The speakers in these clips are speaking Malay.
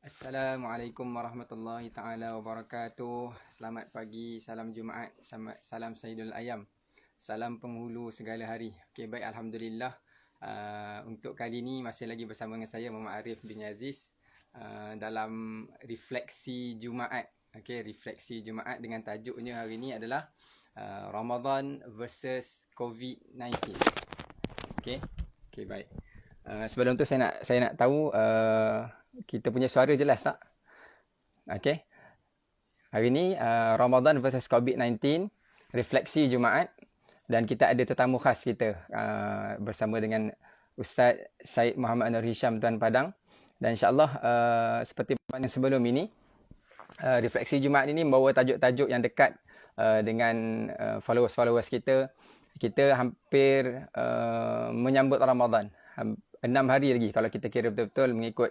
Assalamualaikum warahmatullahi taala wabarakatuh. Selamat pagi, salam Jumaat, salam Sayyidul Ayam. Salam penghulu segala hari. Okey, baik, alhamdulillah. Untuk kali ini masih lagi bersama dengan saya Muhammad Arif bin Aziz dalam refleksi Jumaat. Okey, refleksi Jumaat dengan tajuknya hari ini adalah Ramadan versus COVID-19. Okey. Okey, baik. Sebelum tu saya nak tahu kita punya suara jelas tak? Okey. Hari ni Ramadan versus COVID-19, refleksi Jumaat, dan kita ada tetamu khas kita bersama dengan Ustaz Syed Muhammad Nur Hisham Tuan Padang, dan insya-Allah seperti mana sebelum ini, refleksi Jumaat ini membawa tajuk-tajuk yang dekat dengan followers-followers kita. Kita hampir menyambut Ramadan. 6 hari lagi kalau kita kira betul-betul mengikut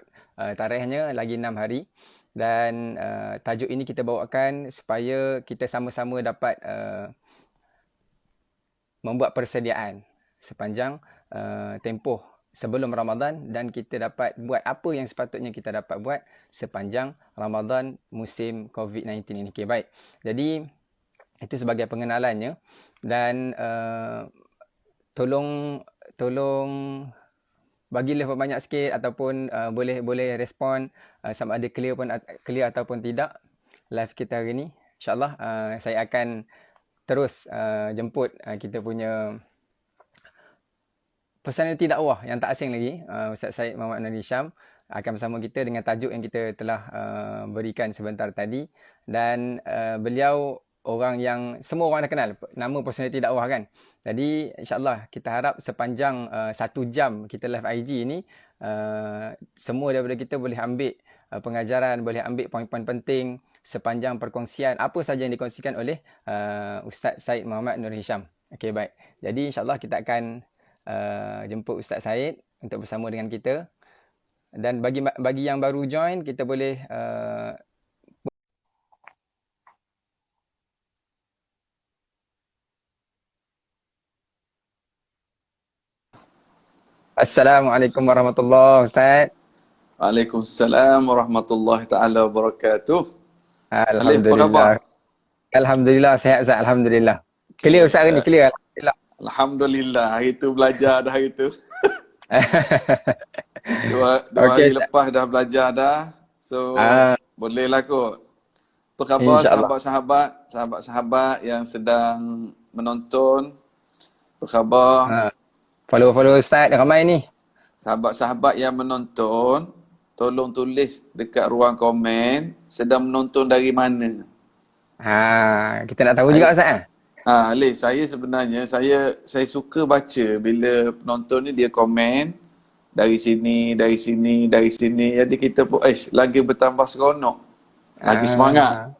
tarikhnya, lagi 6 hari. Dan tajuk ini kita bawakan supaya kita sama-sama dapat membuat persediaan sepanjang tempoh sebelum Ramadan, dan kita dapat buat apa yang sepatutnya kita dapat buat sepanjang Ramadan musim COVID-19 ini. Okay, baik. Jadi itu sebagai pengenalannya, dan tolong bagi live banyak sikit, ataupun boleh respon sama ada clear ataupun tidak live kita hari ni. InsyaAllah saya akan terus jemput kita punya personality dakwah yang tak asing lagi, Ustaz Syed Muhammad Nur Hisham akan bersama kita dengan tajuk yang kita telah berikan sebentar tadi. Dan beliau orang yang semua orang dah kenal, nama personality dakwah kan. Jadi insyaAllah kita harap sepanjang 1 jam kita live IG ni, semua daripada kita boleh ambil pengajaran, boleh ambil poin-poin penting sepanjang perkongsian apa saja yang dikongsikan oleh Ustaz Syed Muhammad Nur Hisham. Okey, baik. Jadi insyaAllah kita akan jemput Ustaz Syed untuk bersama dengan kita. Dan bagi yang baru join, kita boleh Assalamualaikum warahmatullahi Ustaz. Waalaikumsalam warahmatullahi taala wabarakatuh. Alif, apa khabar? Alhamdulillah. Alhamdulillah, sihat Ustaz. Alhamdulillah. Clear Ustaz hari ni, clear. Alhamdulillah. Alhamdulillah, hari tu belajar dah hari tu. dua Okey, hari Ustaz. lepas dah belajar dah. So, bolehlah kot. Apa khabar InsyaAllah. sahabat-sahabat yang sedang menonton? Apa khabar? Follow Ustaz ramai ni. Sahabat-sahabat yang menonton, tolong tulis dekat ruang komen sedang menonton dari mana. Kita nak tahu juga Ustaz. Alif, saya sebenarnya saya suka baca bila penonton ni dia komen dari sini. Jadi kita pun lagi bertambah seronok. Lagi semangat.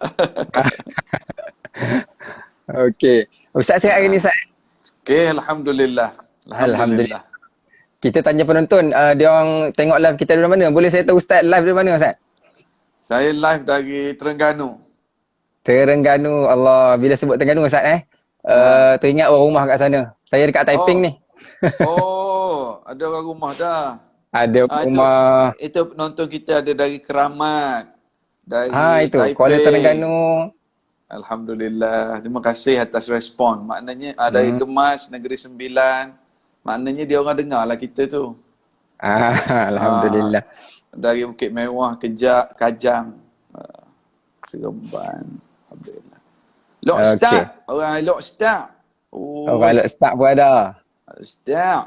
Okey. Ustaz sihat hari ni Ustaz? Okey, alhamdulillah. Alhamdulillah. Kita tanya penonton, dia orang tengok live kita dari mana? Boleh saya tahu Ustaz live dari mana Ustaz? Saya live dari Terengganu. Terengganu. Allah, bila sebut Terengganu Ustaz teringat orang rumah kat sana. Saya dekat Taiping ni. Ada orang rumah dah. Ada rumah. Itu penonton kita ada dari Keramat. Dari Itu Taiping. Kuala Terengganu. Alhamdulillah. Terima kasih atas respon. Maknanya dari Gemas, Negeri Sembilan. Maknanya dia orang dengar lah kita tu. Alhamdulillah. Dari Bukit Mewah, Kajang, Seremban. Alhamdulillah. Lockstart. Orang Lockstart. Orang Lockstart pun ada. Lockstart.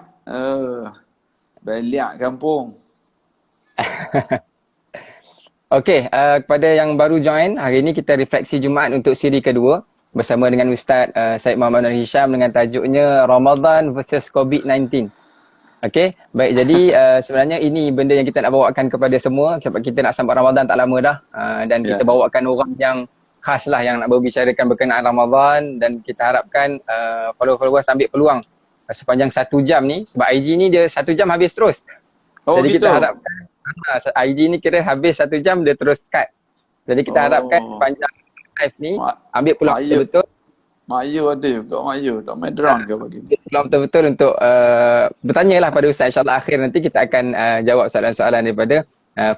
Balik kampung. Okey, kepada yang baru join, hari ini kita refleksi Jumaat untuk siri kedua bersama dengan Ustaz Syed Muhammad Nur Hisham dengan tajuknya Ramadan versus COVID-19. Okey, baik, jadi sebenarnya ini benda yang kita nak bawakan kepada semua sebab kita nak sambut Ramadan tak lama dah, dan kita bawakan orang yang khas lah yang nak berbicarakan berkenaan Ramadan, dan kita harapkan followers ambil peluang sepanjang 1 jam ni sebab IG ni dia 1 jam habis terus. Jadi gitu? kita harapkan IG ni kira habis 1 jam dia terus cut. Jadi kita harapkan sepanjang live ni ambil peluang betul-betul. Mak Yu ada juga, Mak Yu tak main drone ke bagi? Peluang betul-betul untuk bertanyalah pada Ustaz. InsyaAllah akhir nanti kita akan jawab soalan-soalan daripada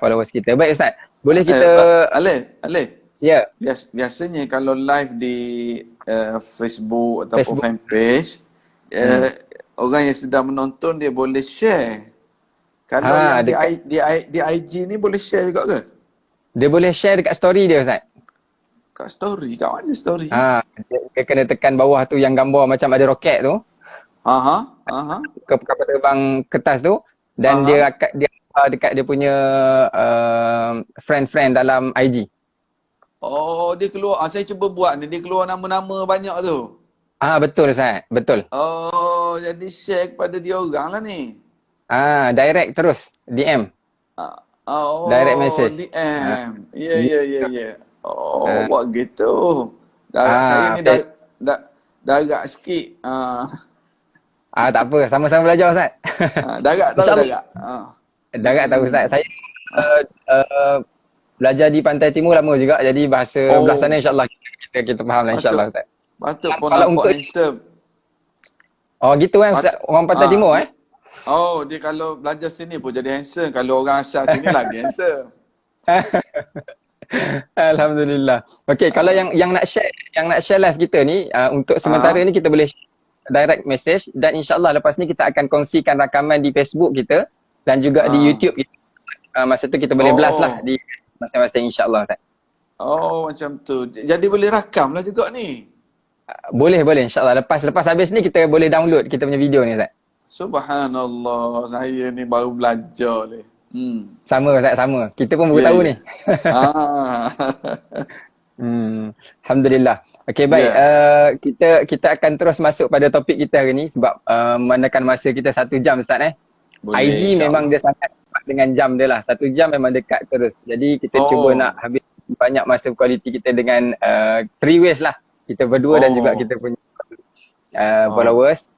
followers kita. Baik Ustaz, Boleh kita, Alif, ya, biasanya kalau live di Facebook ataupun Facebook. fanpage, Hmm. orang yang sedang menonton dia boleh share. Kalau Ha, yang dekat, di IG ni boleh share juga ke? dia boleh share dekat story dia, Ustaz. Kat story, kat mana story? Dia kena tekan bawah tu yang gambar macam ada roket tu, Aha, aha, ke kapal terbang kertas tu, dan aha. dia dekat dia punya friend-friend dalam IG. Oh, dia keluar. Saya cuba buat ni. Dia keluar nama-nama banyak tu. Betul Ustaz, betul. Oh, jadi share kepada dia orang lah ni. Direct terus DM, Ah, direct oh, message. DM. Ya, Ya. ya, ya, ya. Oh, Ah, buat gitu. Darah saya ni okay. darah sikit. Tak apa, sama-sama belajar Ustaz. Darah tahu InsyaAllah. darah. Darat tahu Ustaz. Saya uh, uh, belajar di Pantai Timur lama juga, jadi bahasa belah sana Oh, insyaAllah kita faham lah patut insyaAllah Ustaz. patut pun Kalau nampak untuk, handsome. gitu kan Ustaz, Patut. orang Pantai Timur Dia, oh, dia kalau belajar sini pun jadi handsome. Kalau orang asal sini lagi handsome. Alhamdulillah. Okey, kalau Ah, yang nak share live kita ni, untuk sementara ah, ni kita boleh share direct message, dan insyaAllah lepas ni kita akan kongsikan rakaman di Facebook kita dan juga di ah. YouTube kita. Masa tu kita boleh blast lah Oh, di masing-masing insyaAllah Ustaz. oh macam tu. Jadi boleh rakam lah juga ni. Boleh insyaAllah. Lepas habis ni kita boleh download kita punya video ni Ustaz. Subhanallah, saya ni baru belajar ni. Sama Ustaz, sama. Kita pun baru Ya, tahu ya. ni. Ah, Alhamdulillah. Okey, baik. ya. Kita akan terus masuk pada topik kita hari ni sebab menekan masa kita 1 jam Ustaz. Boleh IG memang insyaAllah. dia sangat dekat dengan jam dia lah. 1 jam memang dekat terus. Jadi kita cuba nak Oh, habis banyak masa kualiti kita dengan three ways lah. Kita berdua dan juga oh, kita punya oh. followers.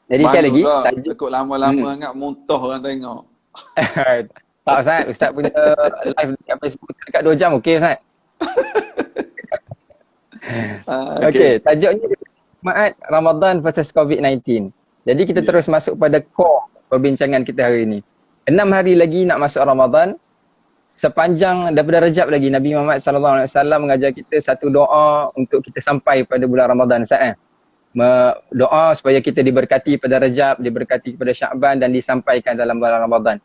Jadi sekali Malu lagi, lah. tajuk. Takut lama-lama sangat muntah orang tengok. Tak Ustaz, Ustaz punya live dekat Facebook dekat 2 jam okey Ustaz. Okey. Okey, tajuknya Jumaat Ramadan versus COVID-19. Jadi kita Ya. terus masuk pada core perbincangan kita hari ini. 6 hari lagi nak masuk Ramadan. Sepanjang daripada Rejab lagi, Nabi Muhammad SAW mengajar kita satu doa untuk kita sampai pada bulan Ramadan Ustaz. Doa supaya kita diberkati pada Rejab, diberkati pada Syakban dan disampaikan dalam bulan Ramadan.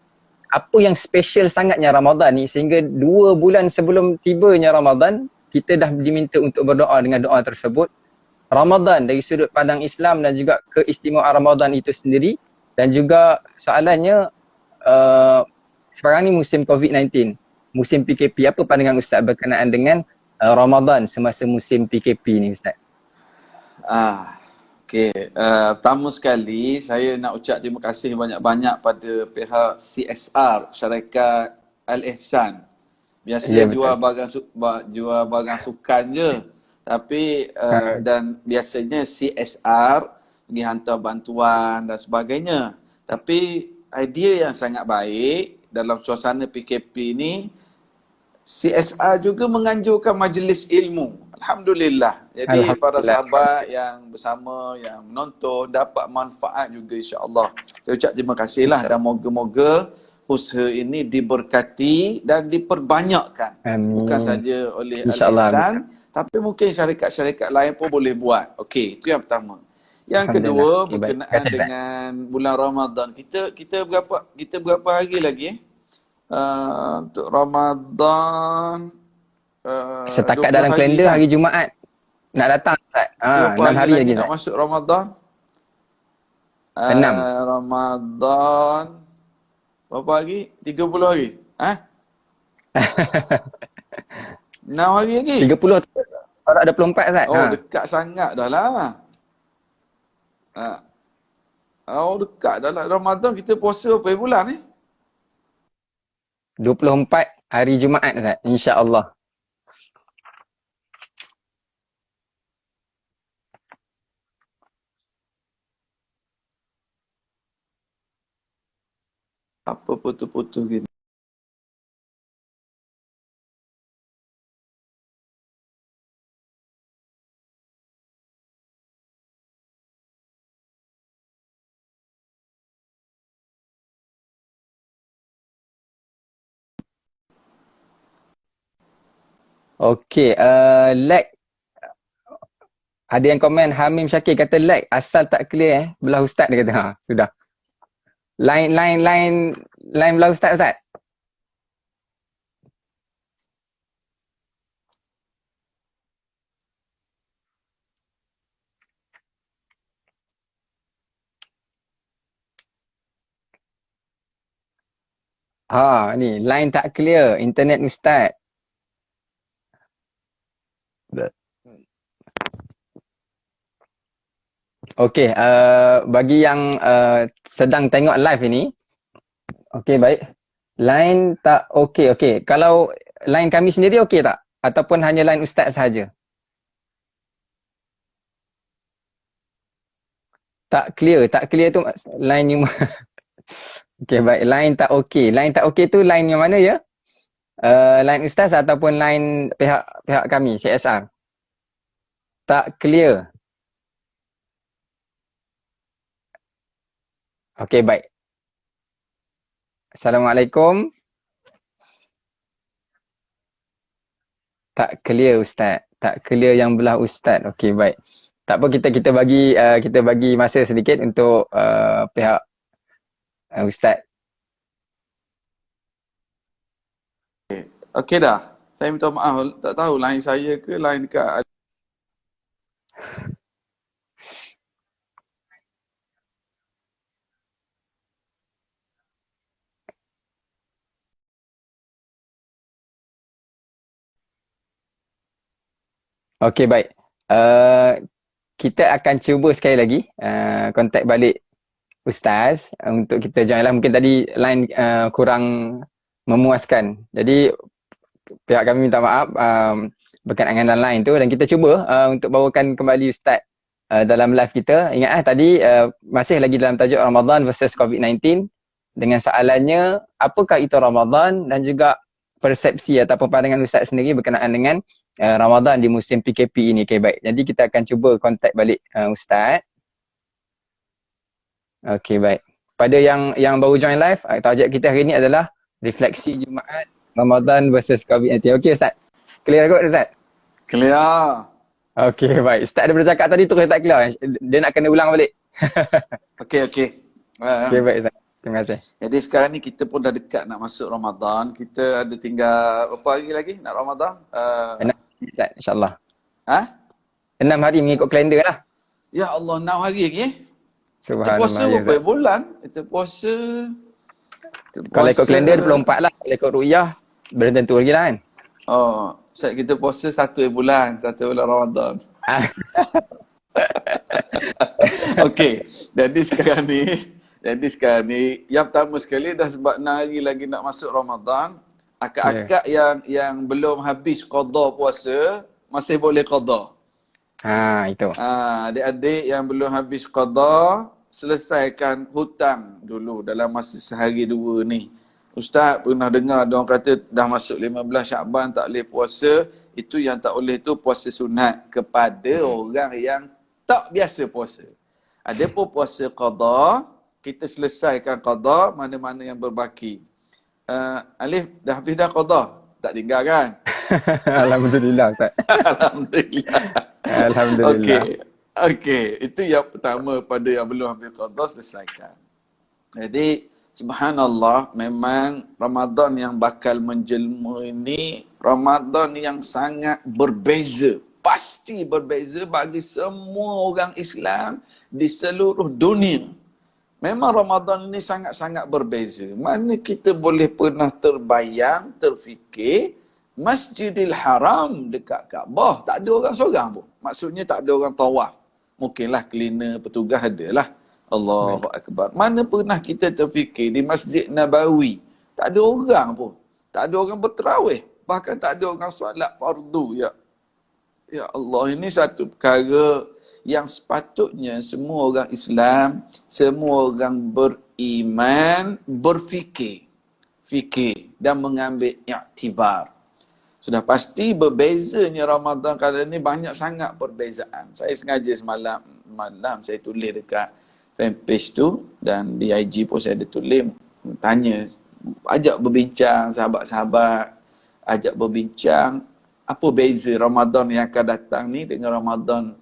Apa yang special sangatnya Ramadan ni sehingga 2 bulan sebelum tibanya Ramadan, kita dah diminta untuk berdoa dengan doa tersebut. Ramadan dari sudut pandang Islam dan juga keistimewaan Ramadan itu sendiri, dan juga soalannya, sekarang ni musim COVID-19, musim PKP, apa pandangan Ustaz berkenaan dengan Ramadan semasa musim PKP ni Ustaz? Okey. Pertama sekali, saya nak ucap terima kasih banyak-banyak pada pihak CSR, Syarikat Al-Ihsan. Ya Biasa betul. jual barang sukan je. Tapi Ha, dan biasanya CSR pergi hantar bantuan dan sebagainya. Tapi idea yang sangat baik dalam suasana PKP ni, CSR juga menganjurkan majlis ilmu. Alhamdulillah. Jadi para Alhamdulillah. sahabat yang bersama, yang menonton dapat manfaat juga insya-Allah. Saya ucap terima kasihlah dan InsyaAllah. moga-moga usaha ini diberkati dan diperbanyakkan. Bukan Amin. saja oleh InsyaAllah. Amin. Al-Ihsan, tapi mungkin syarikat-syarikat lain pun boleh buat. Okey, itu yang pertama. Yang Alhamdulillah. kedua Okay, baik. Terima berkenaan kasih Ustaz. dengan bulan Ramadan. Kita berapa hari lagi untuk Ramadan Setakat 20 dalam hari kalender kan? hari Jumaat nak datang Ustaz. 20 6 hari hari lagi lagi nak Ustaz. masuk Ramadan. 6. Ramadan berapa hari? 30 hari. 6 hari lagi. 30 tu baru ada 24 Ustaz. Oh, dekat sangat dah lah. Ha. Oh, dekat dah lah. Ramadan kita puasa berapa bulan ni? 24 hari Jumaat Ustaz. InsyaAllah. Apa putus-putus gini? Okey, lag. Ada yang komen Hamim Syakir kata lag asal tak clear belah ustaz dia kata. Ha, sudah. Line belah ustaz Ustaz. Ha, ni line tak clear internet ustaz. Okey, bagi yang sedang tengok live ini, okey baik. Line tak okey, okey. Kalau line kami sendiri okey tak? Ataupun hanya line ustaz sahaja? Tak clear tu line yang okey baik, line tak okey. Line tak okey tu line yang mana ya? Line ustaz ataupun line pihak kami CSR? Tak clear. Okey baik. Assalamualaikum. Tak clear ustaz. Tak clear yang belah ustaz. Okey baik. Tak apa, kita bagi masa sedikit untuk pihak ustaz. Okey dah. Saya minta maaf, tak tahu line saya ke line dekat. Okey baik. Kita akan cuba sekali lagi kontak balik ustaz untuk kita join lah. Mungkin tadi line kurang memuaskan. Jadi pihak kami minta maaf berkenaan dengan line tu, dan kita cuba untuk bawakan kembali ustaz dalam live kita. Ingat tadi masih lagi dalam tajuk Ramadan versus COVID-19 dengan soalannya apakah itu Ramadan, dan juga persepsi ataupun pandangan ustaz sendiri berkenaan dengan Ramadan di musim PKP ini. Okay, baik. Jadi kita akan cuba kontak balik ustaz. Okay, baik. Pada yang baru join live, tajuk kita hari ini adalah refleksi Jumaat Ramadan versus COVID-19. Okay ustaz, clear kot ustaz? Clear. Okay, baik. Ustaz ada bercakap tadi tu tak clear. Dia nak kena ulang balik. Okey. Okay, baik ustaz. Terima kasih. Jadi sekarang ni kita pun dah dekat nak masuk Ramadan. Kita ada tinggal berapa hari lagi nak Ramadan? 6 hari ustaz, insyaAllah. 6 Ha? hari mengikut kalender lah. Ya Allah, 6 hari lagi Kita Subhanallah. puasa Ya, berapa ustaz. bulan? Kita puasa Kalau ikut kalender 24 lah. Kalau ikut ru'yah, belum tentu lagi lah kan. Oh, Ustaz, kita puasa 1 bulan Ramadan. Okey, jadi sekarang ni yang pertama sekali dah sebab 6 hari lagi nak masuk Ramadan, akak-akak yang belum habis qada puasa masih boleh qada. Itu. Adik-adik yang belum habis qada, selesaikan hutang dulu dalam masa sehari dua ni. Ustaz pernah dengar dia orang kata dah masuk 15 Syaban tak boleh puasa, itu yang tak boleh tu puasa sunat kepada orang yang tak biasa puasa. Adapun puasa qada, kita selesaikan qada, mana-mana yang berbaki. Alif dah habis dah qada? Tak tinggal kan? Alhamdulillah ustaz. Alhamdulillah. Alhamdulillah. Okey. Itu yang pertama, pada yang belum habis qada selesaikan. Jadi subhanallah, memang Ramadan yang bakal menjelma ini Ramadan yang sangat berbeza. Pasti berbeza bagi semua orang Islam di seluruh dunia. Memang Ramadan ini sangat-sangat berbeza. Mana kita boleh pernah terbayang, terfikir Masjidil Haram dekat Kaabah tak ada orang seorang pun. Maksudnya tak ada orang tawaf. Mungkinlah cleaner, petugas adalah. Allahu Akbar. Mana pernah kita terfikir di Masjid Nabawi tak ada orang pun. Tak ada orang berterawih. Bahkan tak ada orang solat fardu. Ya Allah, ini satu perkara yang sepatutnya semua orang Islam, semua orang beriman berfikir dan mengambil iktibar. Sudah pasti berbezanya Ramadan kali ini, banyak sangat perbezaan. Saya sengaja semalam saya tulis dekat fanpage tu, dan di IG pun saya ada tulis, tanya, ajak berbincang sahabat-sahabat, ajak berbincang Apa beza Ramadan yang akan datang ni dengan Ramadan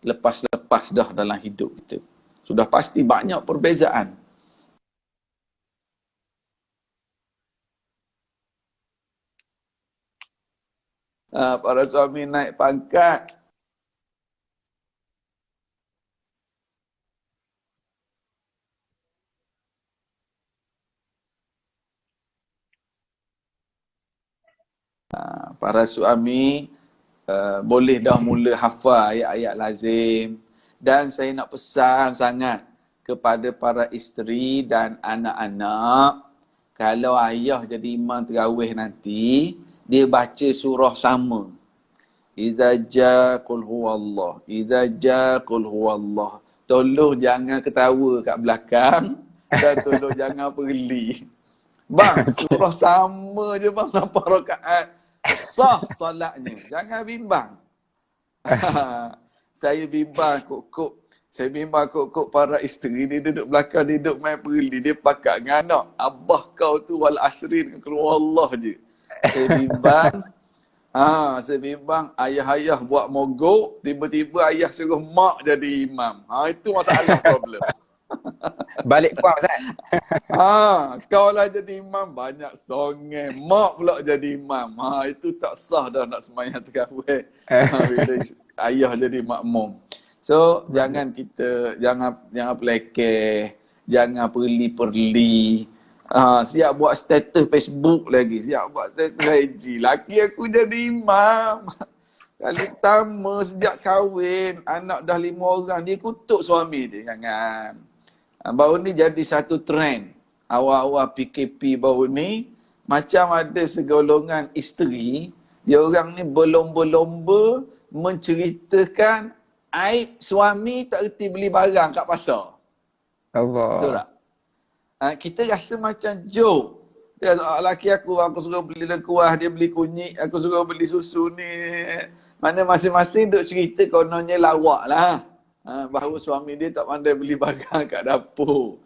lepas-lepas dah dalam hidup kita? Sudah pasti banyak perbezaan. Para suami naik pangkat. Para suami boleh dah mula hafal ayat-ayat lazim. Dan saya nak pesan sangat kepada para isteri dan anak-anak, kalau ayah jadi imam tarawih nanti, dia baca surah sama. Idza ja qul huwallah, idza ja qul huwallah. Tolong jangan ketawa kat belakang dan tolong jangan perli. Bang, surah sama je bang, 8 rakaat. Sah solatnya. Jangan bimbang. Saya bimbang kok para isteri dia duduk belakang, dia duduk main perli, dia pakat dengan anak. Abah kau tu wal asri dengan keluar Allah je. Saya bimbang ayah-ayah buat mogok, tiba-tiba ayah suruh mak jadi imam. Itu masalah problem. Balik kuah Ustaz. Kau lah jadi imam, banyak songeng. Mak pula jadi imam. Itu tak sah dah nak sembahyang tarawih. Bila ayah jadi makmum. So, jangan pelekeh, jangan perli-perli. Siap buat status Facebook lagi, siap buat status IG. Laki aku jadi imam. Kali pertama sejak kahwin, anak dah 5 orang, dia kutuk suami dia. Jangan. Baru ni jadi satu trend. Awal-awal PKP baru ni, macam ada segolongan isteri, dia orang ni berlomba-lomba menceritakan aib suami tak reti beli barang kat pasar. Allah. Betul tak? Kita rasa macam joke. Laki aku suruh beli kuah, dia beli kunyit, aku suruh beli susu ni. Mana masing-masing duk cerita kononnya lawak lah. Bahawa suami dia tak pandai beli barang kat dapur.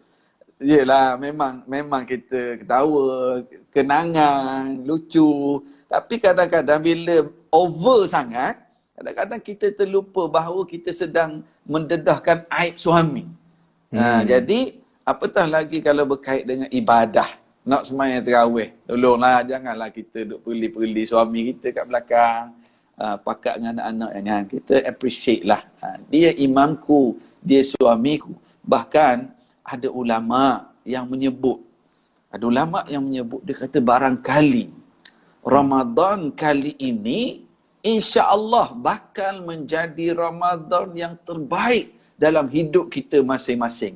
Yelah, memang kita ketawa, kenangan, lucu. Tapi kadang-kadang bila over sangat, kadang-kadang kita terlupa bahawa kita sedang mendedahkan aib suami. Jadi, apatah lagi kalau berkait dengan ibadah. Nak sembahyang tarawih. Tolonglah, janganlah kita duk perli-perli suami kita kat belakang. Pakat dengan anak-anak yang kita appreciate lah. Dia imamku, dia suamiku. Bahkan ada ulama yang menyebut, dia kata barangkali Ramadan kali ini insya-Allah bakal menjadi Ramadan yang terbaik dalam hidup kita masing-masing.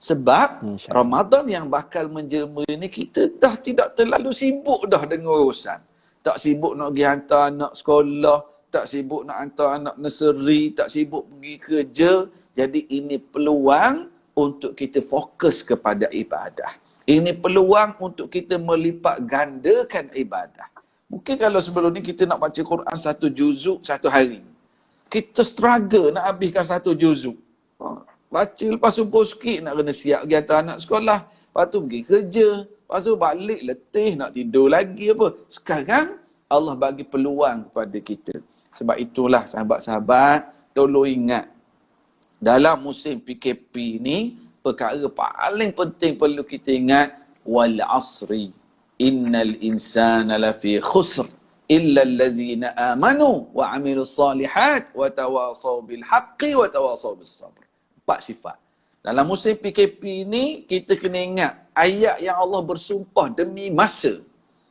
Sebab Ramadan yang bakal menjelma ini kita dah tidak terlalu sibuk dah dengan urusan. Tak sibuk nak pergi hantar anak sekolah, tak sibuk nak hantar anak nursery, tak sibuk pergi kerja. Jadi ini peluang untuk kita fokus kepada ibadah. Ini peluang untuk kita melipat gandakan ibadah. Mungkin kalau sebelum ni kita nak baca Quran 1 juzuk 1 hari. Kita struggle nak habiskan 1 juzuk. Baca lepas subuh sikit nak kena siap pergi hantar anak sekolah. Lepas tu pergi kerja. Lepas tu balik letih nak tidur lagi apa. Sekarang Allah bagi peluang kepada kita. Sebab itulah sahabat-sahabat, tolong ingat. Dalam musim PKP ni, perkara paling penting perlu kita ingat. Wal asri, innal insana lafi khusr, illa alladhina amanu wa amilu salihat wa tawasaw bil haqqi wa tawasaw bis sabr. 4 sifat. Dalam musim PKP ni, kita kena ingat ayat yang Allah bersumpah demi masa.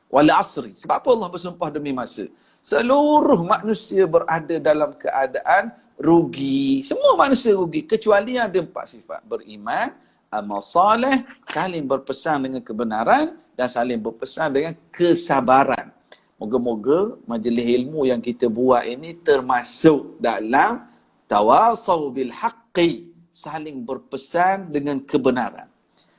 Wal asri. Sebab apa Allah bersumpah demi masa? Seluruh manusia berada dalam keadaan rugi. Semua manusia rugi. Kecuali ada 4 sifat. Beriman, amal soleh, saling berpesan dengan kebenaran, dan saling berpesan dengan kesabaran. Moga-moga majlis ilmu yang kita buat ini termasuk dalam tawasaw bil haqqi. Saling berpesan dengan kebenaran.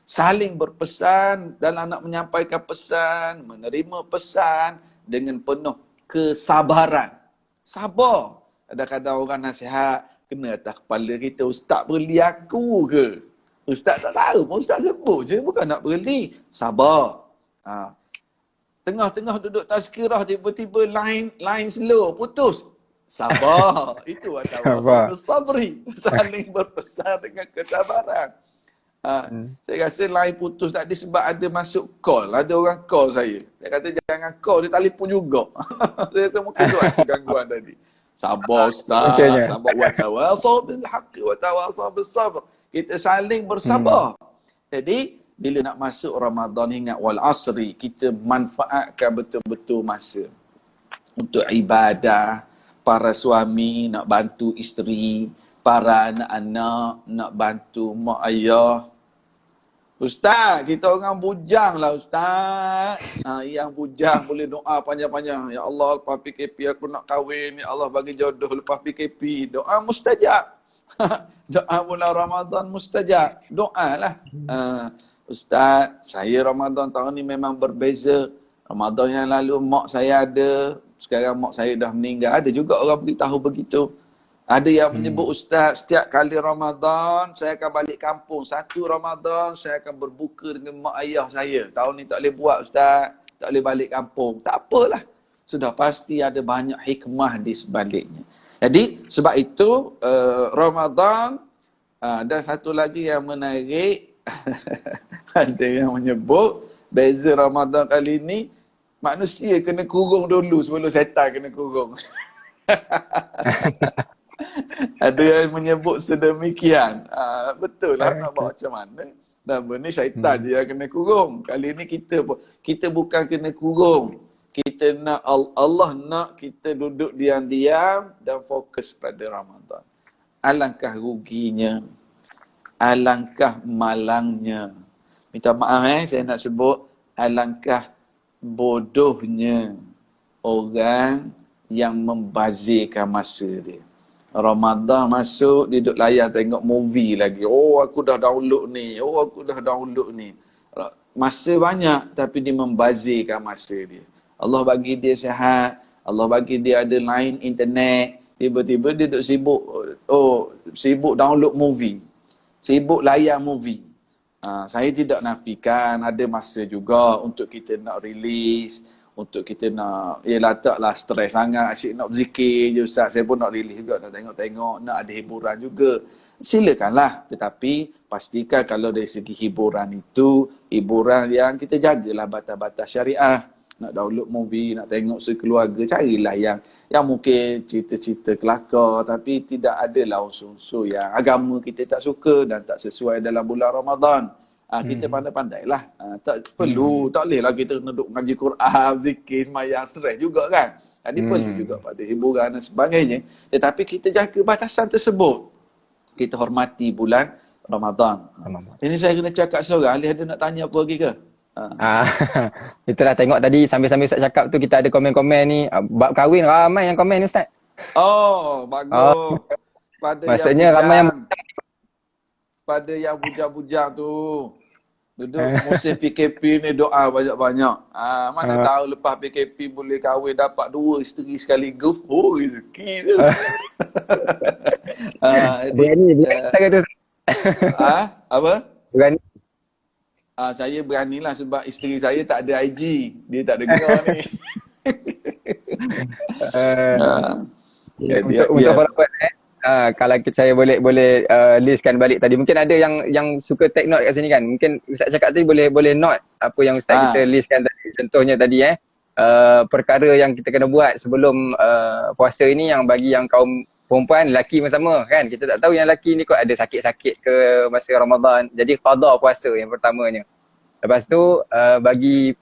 Saling berpesan dalam nak menyampaikan pesan, menerima pesan dengan penuh kesabaran. Sabar. Kadang-kadang orang nasihat, kena atas kepala kita, ustaz beri aku ke? Ustaz tak tahu, ustaz sebut je, bukan nak beri. Sabar. Tengah-tengah duduk tazkirah, tiba-tiba line slow, putus. Sabar. Itu Sabar. watawasau sabri. Saling berpesan dengan kesabaran. Saya rasa line putus tadi sebab ada masuk call. Ada orang call saya. Saya kata jangan call, dia telefon juga. Saya rasa mungkin tu ada gangguan tadi. Sabar Ustaz, Puncanya. sabar watawasau bil haqqi watawasau bis sabr. Kita saling bersabar. Jadi bila nak masuk Ramadan, ingat wal asri, kita manfaatkan betul-betul masa untuk ibadah. Para suami nak bantu isteri, para anak-anak nak bantu mak ayah. Ustaz, kita orang bujang lah Ustaz. Yang bujang boleh doa panjang-panjang. Ya Allah, lepas PKP aku nak kahwin. Ya Allah, bagi jodoh lepas PKP. Doa mustajab. Doa bulan Ramadan mustajab. Doa lah. Ustaz, saya Ramadan tahun ni memang berbeza. Ramadan yang lalu mak saya ada. Sekarang mak saya dah meninggal. Ada juga orang beritahu begitu. Ada yang menyebut Ustaz, setiap kali Ramadan saya akan balik kampung. Satu Ramadan saya akan berbuka dengan mak ayah saya. Tahun ni tak boleh buat Ustaz, tak boleh balik kampung. Tak apalah. Sudah pasti ada banyak hikmah di sebaliknya. Jadi sebab itu Ramadan, dan satu lagi yang menarik, ada yang menyebut beza Ramadan kali ni, manusia kena kurung dulu sebelum setan kena kurung. Ada yang menyebut sedemikian. Betul lah, nak buat macam mana. Nama ni syaitan je yang kena kurung. Kali ni kita bukan kena kurung. Kita nak Allah nak kita duduk diam-diam dan fokus pada Ramadan. Alangkah ruginya. Alangkah malangnya. Minta maaf saya nak sebut. Alangkah bodohnya orang yang membazirkan masa dia. Ramadan masuk, dia duduk layar tengok movie lagi. Oh, aku dah download ni. Oh, aku dah download ni. Masa banyak, tapi dia membazirkan masa dia. Allah bagi dia sihat. Allah bagi dia ada line internet. Tiba-tiba dia duduk sibuk. Sibuk download movie. Sibuk layar movie. Saya tidak nafikan ada masa juga untuk kita nak release. Untuk kita nak, taklah stres sangat, asyik nak berzikir je Ustaz. Saya pun nak release juga, nak tengok-tengok, nak ada hiburan juga. Silakanlah. Tetapi pastikan kalau dari segi hiburan itu, hiburan yang kita jagalah batas-batas syariah. Nak download movie, nak tengok sekeluarga, carilah yang mungkin cerita-cerita kelakar, tapi tidak adalah unsur-unsur yang agama kita tak suka dan tak sesuai dalam bulan Ramadan. Kita pandai-pandailah. Tak perlu, tak bolehlah kita duduk ngaji Quran, zikir, sembahyang, stres juga kan. Jadi perlu juga pada hiburan dan sebagainya. Tetapi kita jaga batasan tersebut. Kita hormati bulan Ramadan. Ini saya kena cakap seorang, Ali ada nak tanya apa lagi ke? Itulah tengok tadi sambil-sambil Ustaz cakap tu kita ada komen-komen ni. Bab kahwin ramai yang komen ni Ustaz. Oh, bagus. Maksudnya ramai yang pada yang bujang-bujang tu. Duduk musim PKP ni doa banyak-banyak. Mana tahu lepas PKP boleh kahwin dapat 2 isteri sekaligus. Oh, rezeki tu. Berani kata tu. Apa? Berani. Saya beranilah sebab isteri saya tak ada IG. Dia tak dengar ni. Untuk para kalau saya boleh listkan balik tadi, mungkin ada yang suka take note kat sini kan, mungkin Ustaz cakap tadi boleh note apa yang Ustaz kita listkan tadi. Contohnya tadi perkara yang kita kena buat sebelum puasa ini, yang bagi yang kaum perempuan, lelaki pun sama kan, kita tak tahu yang lelaki ni kot ada sakit-sakit ke masa Ramadan, jadi qada puasa yang pertamanya. Lepas tu bagi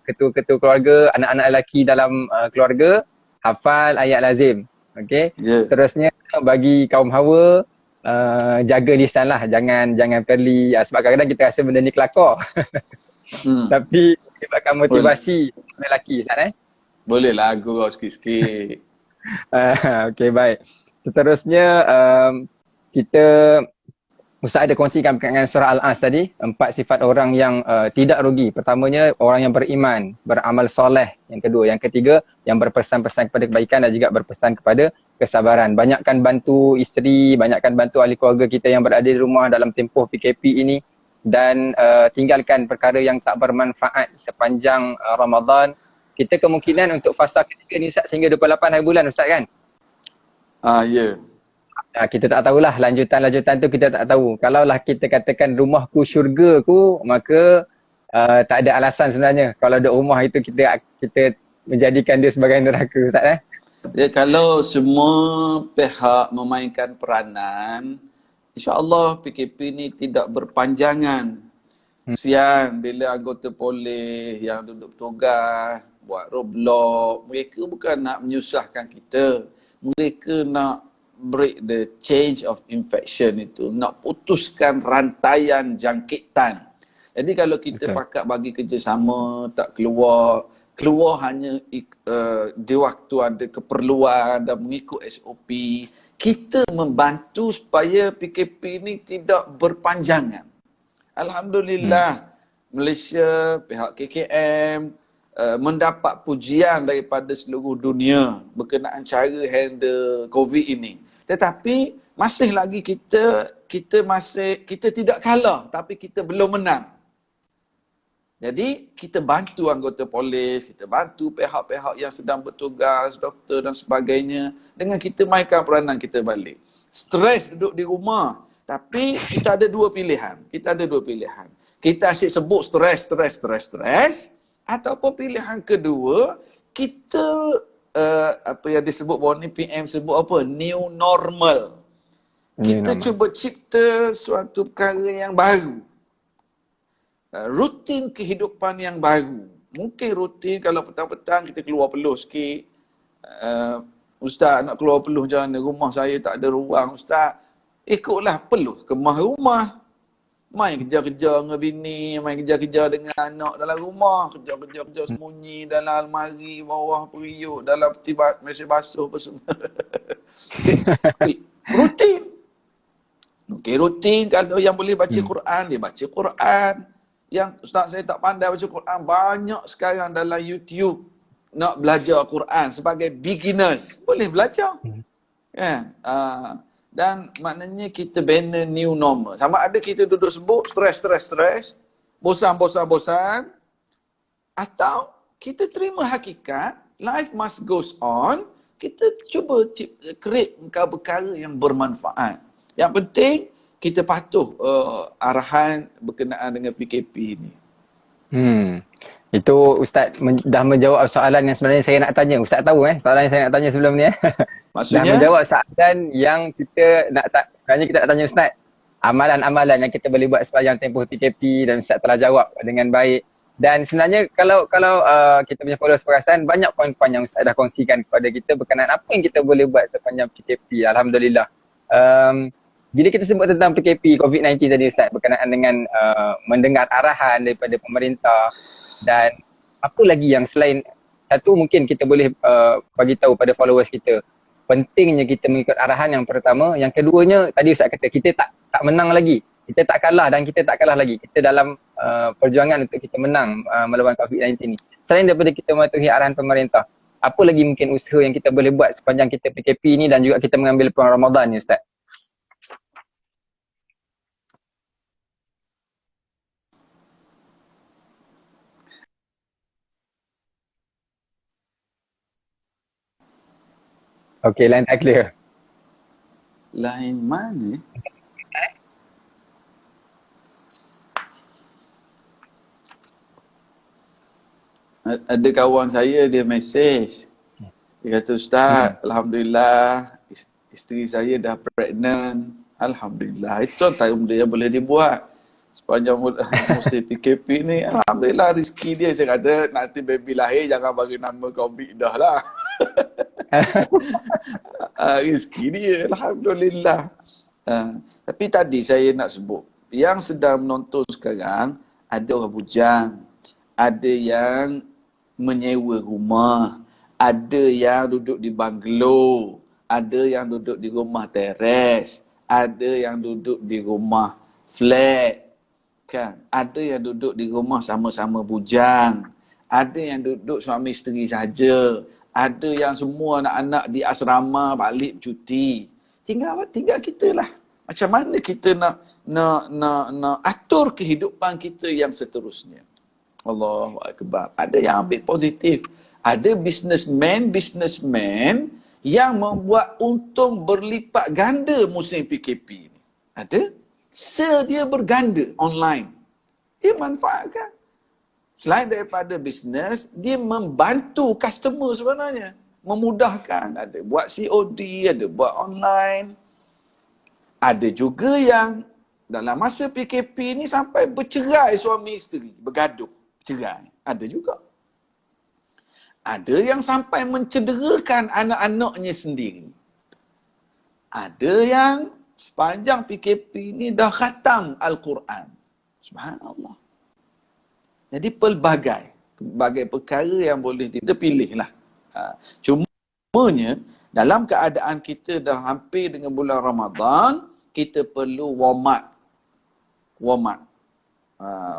ketua-ketua keluarga, anak-anak lelaki dalam keluarga, hafal ayat lazim. Okey. Terusnya bagi kaum hawa, jaga lisan lah, jangan perli, sebab kadang-kadang kita rasa benda ni kelakar. Tapi menyebabkan motivasi lelaki, Ustaz Boleh lah gurau sikit-sikit. Okey, baik. Seterusnya kita Ustaz ada kongsikan berkaitan surah Al-As tadi, 4 sifat orang yang tidak rugi. Pertamanya, orang yang beriman, beramal soleh. Yang kedua, yang ketiga, yang berpesan-pesan kepada kebaikan dan juga berpesan kepada kesabaran. Banyakkan bantu isteri, banyakkan bantu ahli keluarga kita yang berada di rumah dalam tempoh PKP ini. dan tinggalkan perkara yang tak bermanfaat sepanjang Ramadan. Kita kemungkinan untuk fasa ketiga ni Ustaz sehingga 28 hari bulan Ustaz kan? Ya. Kita tak tahulah lanjutan-lanjutan tu kita tak tahu. Kalaulah kita katakan rumahku syurgaku, maka tak ada alasan sebenarnya. Kalau duduk rumah itu kita menjadikan dia sebagai neraka Ustaz Ya, kalau semua pihak memainkan peranan, insya-Allah PKP ni tidak berpanjangan. Sian bila anggota polis yang duduk bertugas buat roadblock, mereka bukan nak menyusahkan kita. Mereka nak break the change of infection itu, nak putuskan rantaian jangkitan. Jadi kalau kita pakat bagi kerjasama, tak keluar hanya di waktu ada keperluan dan mengikut SOP, kita membantu supaya PKP ini tidak berpanjangan. Alhamdulillah, Malaysia, pihak KKM mendapat pujian daripada seluruh dunia berkenaan cara handle COVID ini. Tetapi masih lagi kita tidak kalah, tapi kita belum menang. Jadi kita bantu anggota polis, kita bantu pihak-pihak yang sedang bertugas, doktor dan sebagainya, dengan kita mainkan peranan kita balik. Stres duduk di rumah, tapi kita ada dua pilihan. Kita asyik sebut stres, ataupun pilihan kedua, kita apa yang disebut bawah ni PM sebut apa? New normal. Kita cuba cipta suatu perkara yang baru. Rutin kehidupan yang baru. Mungkin rutin kalau petang-petang kita keluar peluh sikit. Ustaz nak keluar peluh macam mana? Rumah saya tak ada ruang Ustaz. Ikutlah peluh kemah rumah. Main kejar-kejar dengan bini, main kejar-kejar dengan anak dalam rumah, kejar-kejar sembunyi dalam almari, bawah periuk, dalam peti mesin basuh apa semua. Rutin. Okey, rutin. Kalau yang boleh baca Quran, dia baca Quran. Yang Ustaz saya tak pandai baca Quran, banyak sekarang dalam YouTube nak belajar Quran sebagai beginners. Boleh belajar. Kan? Dan maknanya kita bina new normal. Sama ada kita duduk sebut stres, bosan, atau kita terima hakikat, life must goes on, kita cuba create perkara yang bermanfaat. Yang penting, kita patuh arahan berkenaan dengan PKP ini. Itu Ustaz dah menjawab soalan yang sebenarnya saya nak tanya. Ustaz tahu soalan yang saya nak tanya sebelum ni Maksudnya? Dah menjawab soalan yang kita nak sebenarnya kita nak tanya Ustaz. Amalan-amalan yang kita boleh buat sepanjang tempoh PKP dan Ustaz telah jawab dengan baik. Dan sebenarnya kalau kita punya followers perasan, banyak poin-poin yang Ustaz dah kongsikan kepada kita berkenaan apa yang kita boleh buat sepanjang PKP. Alhamdulillah. Bila kita sebut tentang PKP COVID-19 tadi Ustaz, berkenaan dengan mendengar arahan daripada pemerintah, dan apa lagi yang selain satu, mungkin kita boleh bagi tahu pada followers kita pentingnya kita mengikut arahan yang pertama. Yang keduanya tadi Ustaz kata kita tak menang lagi, kita tak kalah dan kita tak kalah lagi, kita dalam perjuangan untuk kita menang melawan COVID-19 ni. Selain daripada kita mematuhi arahan pemerintah, apa lagi mungkin usaha yang kita boleh buat sepanjang kita PKP ni dan juga kita mengambil peluang Ramadan ni Ustaz? Okey, line tak clear. Line mana? Ada kawan saya, dia mesej. Dia kata, Ustaz, Alhamdulillah, isteri saya dah pregnant. Alhamdulillah. Itu antara benda yang boleh dibuat. Sepanjang musim PKP ni, Alhamdulillah rezeki dia. Saya kata, nanti baby lahir, jangan bagi nama COVID dah lah. Rezeki dia, Alhamdulillah. Tapi tadi saya nak sebut, yang sedang menonton sekarang, ada orang bujang, ada yang menyewa rumah, ada yang duduk di banglo, ada yang duduk di rumah teres, ada yang duduk di rumah flat, kan? Ada yang duduk di rumah sama-sama bujang, ada yang duduk suami isteri saja, ada yang semua anak-anak di asrama balik cuti. Tinggal kita lah. Macam mana kita nak atur kehidupan kita yang seterusnya. Allahu Akbar. Ada yang ambil positif. Ada businessman yang membuat untung berlipat ganda musim PKP ni. Ada. Sale dia berganda online. Dia manfaatkan. Selain daripada bisnes, dia membantu customer sebenarnya. Memudahkan. Ada buat COD, ada buat online. Ada juga yang dalam masa PKP ni sampai bercerai suami isteri. Bergaduh. Cerai. Ada juga. Ada yang sampai mencederakan anak-anaknya sendiri. Ada yang sepanjang PKP ni dah khatam Al-Quran. Subhanallah. Jadi pelbagai perkara yang boleh kita pilihlah. Cumanya dalam keadaan kita dah hampir dengan bulan Ramadan, kita perlu warm up.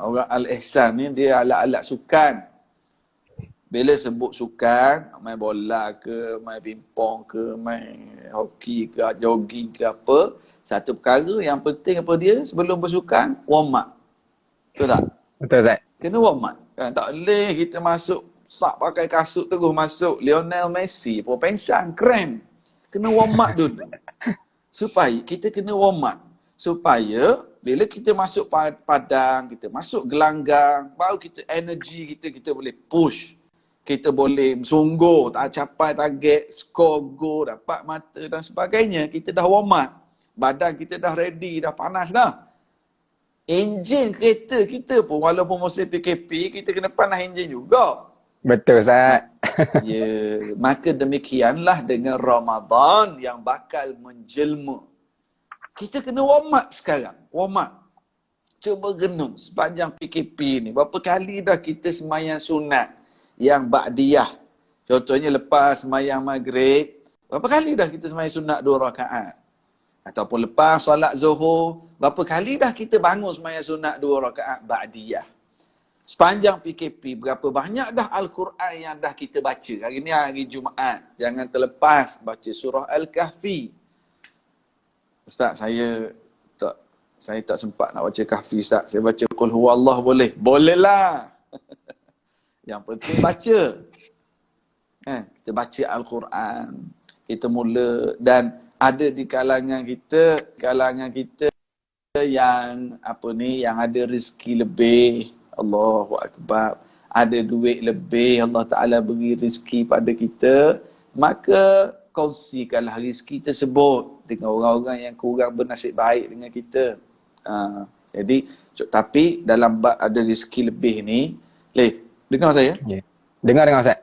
Orang Al-Ihsan ni dia alat-alat sukan. Bila sebut sukan, main bola ke, main pingpong ke, main hoki ke, jogging ke apa, satu perkara yang penting apa dia sebelum bersukan, warm up. Betul tak? Betul, Ustaz. Kena warm up. Kan? Tak boleh kita masuk, pakai kasut terus masuk. Lionel Messi pun pensan, krem. Kena warm up dulu. Supaya kita kena warm up. Supaya bila kita masuk padang, kita masuk gelanggang, baru kita energi kita boleh push. Kita boleh sungguh, tak capai target, skor go, dapat mata dan sebagainya. Kita dah warm up. Badan kita dah ready, dah panas dah. Enjin kereta kita pun walaupun musim PKP, kita kena panas enjin juga. Betul, Ustaz. Ya, maka demikianlah dengan Ramadan yang bakal menjelma. Kita kena warm up sekarang. Warm up. Cuba renung sepanjang PKP ni. Berapa kali dah kita semayang sunat yang ba'diyah. Contohnya lepas semayang maghrib. Berapa kali dah kita semayang sunat 2 rakaat. Ataupun lepas solat zuhur. Berapa kali dah kita bangun semayang sunat 2 rakaat ba'diyah. Sepanjang PKP, berapa banyak dah Al-Quran yang dah kita baca. Hari ni hari Jumaat. Jangan terlepas baca surah Al-Kahfi. Ustaz, saya tak sempat nak baca Kahfi, Ustaz. Saya baca Qul Huwallah boleh? Bolehlah. Yang penting baca. Kita baca Al-Quran. Kita mula dan ada di kalangan kita yang yang ada rezeki lebih. Allahu Akbar. Ada duit lebih, Allah Ta'ala beri rezeki pada kita. Maka kongsikanlah rezeki tersebut dengan orang-orang yang kurang bernasib baik dengan kita. Jadi, tapi dalam bab ada rezeki lebih ni, dengar saya? Yeah. Dengar Ustaz.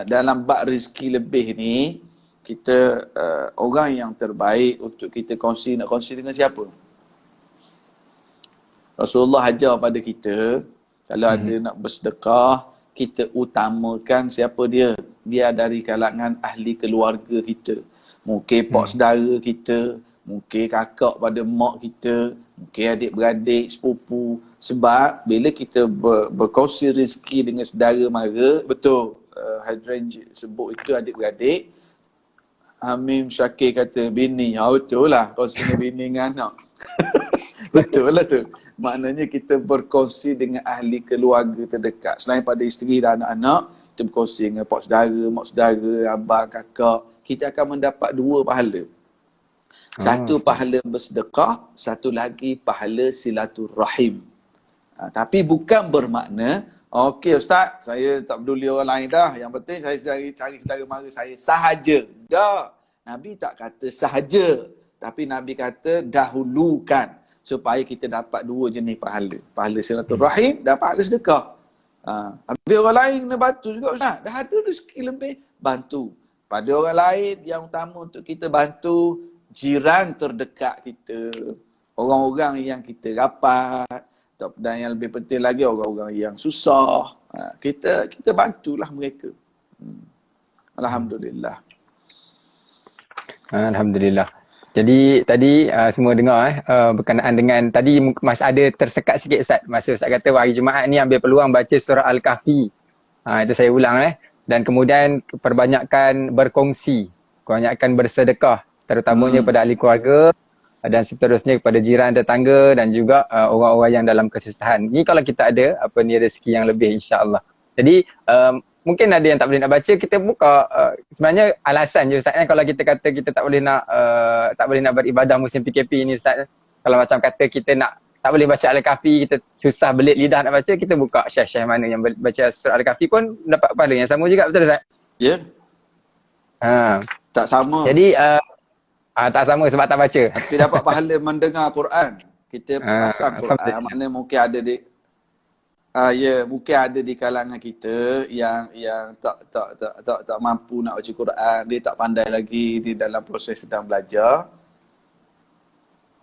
Dalam bab rezeki lebih ni, kita orang yang terbaik untuk kita nak kongsi dengan siapa? Rasulullah ajar pada kita, kalau ada nak bersedekah, kita utamakan siapa dia. Dia dari kalangan ahli keluarga kita. Mungkin pak saudara kita, mungkin kakak pada mak kita, mungkin adik-beradik, sepupu. Sebab bila kita berkongsi rezeki dengan saudara mara, betul, Hadran sebut itu adik-beradik. Hamim Syakir kata bini, betul lah kongsi dengan bini dengan anak. Betul lah tu. Maknanya kita berkongsi dengan ahli keluarga terdekat. Selain pada isteri dan anak-anak, kita berkongsi dengan pak saudara, mak saudara, abang, kakak. Kita akan mendapat 2 pahala. Satu pahala bersedekah, satu lagi pahala silaturrahim. Tapi bukan bermakna, okey Ustaz, saya tak peduli orang lain dah. Yang penting saya cari saudara mara saya sahaja. Dah. Nabi tak kata sahaja. Tapi Nabi kata dahulukan. Supaya kita dapat 2 jenis pahala. Pahala silaturrahim dan pahala sedekah. Habis orang lain kena bantu juga Ustaz. Dah ada rezeki lebih, bantu. Pada orang lain yang utama untuk kita bantu, jiran terdekat kita. Orang-orang yang kita rapat. Dan yang lebih penting lagi, orang-orang yang susah. Kita bantulah mereka. Alhamdulillah. Alhamdulillah. Jadi tadi semua dengar berkenaan dengan tadi masih ada tersekat sikit Ustaz. Masa Ustaz kata hari Jumaat ni ambil peluang baca surah Al-Kahfi. Itu saya ulang Dan kemudian perbanyakkan berkongsi, kebanyakan bersedekah terutamanya pada ahli keluarga, dan seterusnya kepada jiran tetangga dan juga orang-orang yang dalam kesusahan. Ni kalau kita ada rezeki yang lebih, insya-Allah. Jadi mungkin ada yang tak boleh nak baca, kita buka sebenarnya alasan je Ustaz, kalau kita kata kita tak boleh nak beribadah musim PKP ni Ustaz. Kalau macam kata kita tak boleh baca Al-Kahfi, kita susah belit lidah nak baca, kita buka syekh-syekh mana yang baca surah Al-Kahfi pun dapat pahala yang sama juga, betul Ustaz? Ya. Yeah. Tak sama. Jadi tak sama sebab tak baca. Tapi dapat pahala mendengar Quran. Kita pasang Quran, maknanya mungkin ada mungkin ada di kalangan kita yang tak mampu nak baca Quran, dia tak pandai lagi di dalam proses sedang belajar.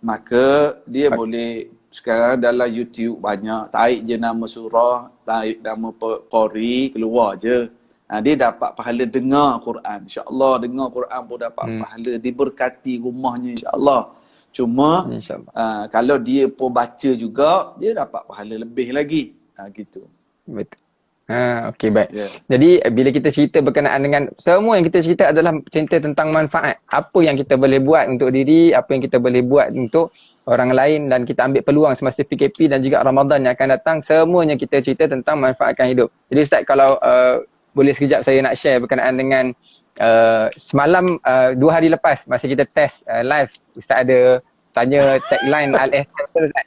Maka dia boleh sekarang dalam YouTube banyak, tarik je nama surah, tarik nama qari, keluar je. Dia dapat pahala dengar Quran. InsyaAllah dengar Quran pun dapat pahala, diberkati rumahnya insyaAllah. Cuma kalau dia pun baca juga, dia dapat pahala lebih lagi. Gitu. Betul. Okey, baik. Yeah. Jadi bila kita cerita berkenaan dengan semua yang kita cerita adalah cerita tentang manfaat. Apa yang kita boleh buat untuk diri, apa yang kita boleh buat untuk orang lain, dan kita ambil peluang semasa PKP dan juga Ramadan yang akan datang, semuanya kita cerita tentang manfaatkan hidup. Jadi Ustaz, kalau boleh sekejap saya nak share berkenaan dengan semalam 2 hari lepas masa kita test live, Ustaz ada tanya tagline Al-Ihsan,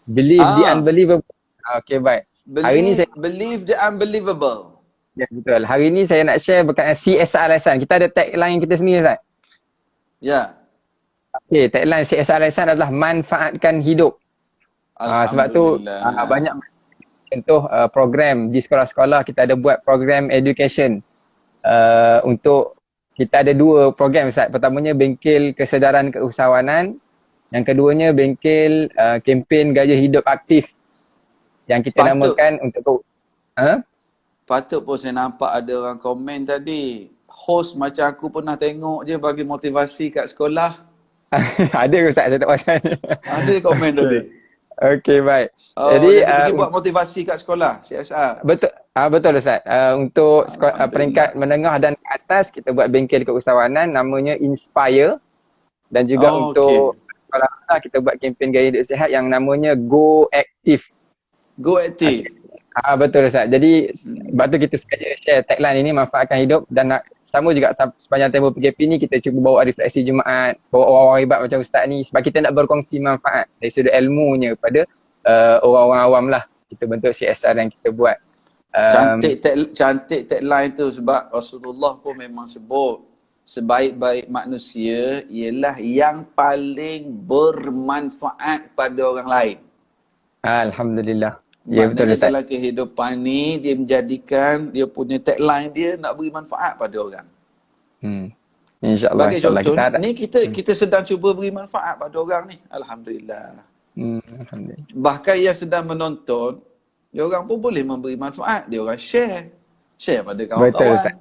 Believe the Unbelievable. Okey, baik. Hari ni saya believe the unbelievable. Ya, betul. Hari ni saya nak share berkenaan CSR Al-Ihsan. Kita ada tagline kita sendiri, Ustaz. Ya. Okey, tagline CSR Al-Ihsan adalah manfaatkan hidup. Sebab tu banyak contoh program di sekolah-sekolah, kita ada buat program education. Untuk kita ada 2 program, Ustaz. Pertamanya bengkel kesedaran keusahawanan. Yang keduanya bengkel kempen gaya hidup aktif. Yang kita namakan untuk Patut pun saya nampak ada orang komen tadi, host macam aku pernah tengok je bagi motivasi kat sekolah. Ada ke Ustaz, saya tak pasal. Ada komen tadi. Okey, baik. Jadi pergi buat motivasi kat sekolah, CSR. Betul. Betul Ustaz. Untuk peringkat menengah dan ke atas kita buat bengkel keusahawanan namanya Inspire, dan juga untuk sekolah rendah kita buat kempen gaya hidup sihat yang namanya Go Active. Go Active. Betul Ustaz. Jadi sebab tu kita sengaja share tagline ini, manfaatkan hidup, dan sama juga sepanjang tempoh PKP ni kita cuba bawa refleksi Jumaat, bawa orang-orang hebat macam Ustaz ni, sebab kita nak berkongsi manfaat dari sudut ilmunya kepada orang-orang awam lah. Itu bentuk CSR yang kita buat. Cantik tagline tu, sebab Rasulullah pun memang sebut sebaik-baik manusia ialah yang paling bermanfaat pada orang lain. Alhamdulillah. Ya, betul Ustaz. Dalam kehidupan ni dia menjadikan dia punya tagline dia nak beri manfaat pada orang. InsyaAllah. Bagi contoh, ni kita sedang cuba beri manfaat pada orang ni. Alhamdulillah. Alhamdulillah. Bahkan yang sedang menonton, dia orang pun boleh memberi manfaat. Dia orang share pada kawan-kawan. Betul Ustaz.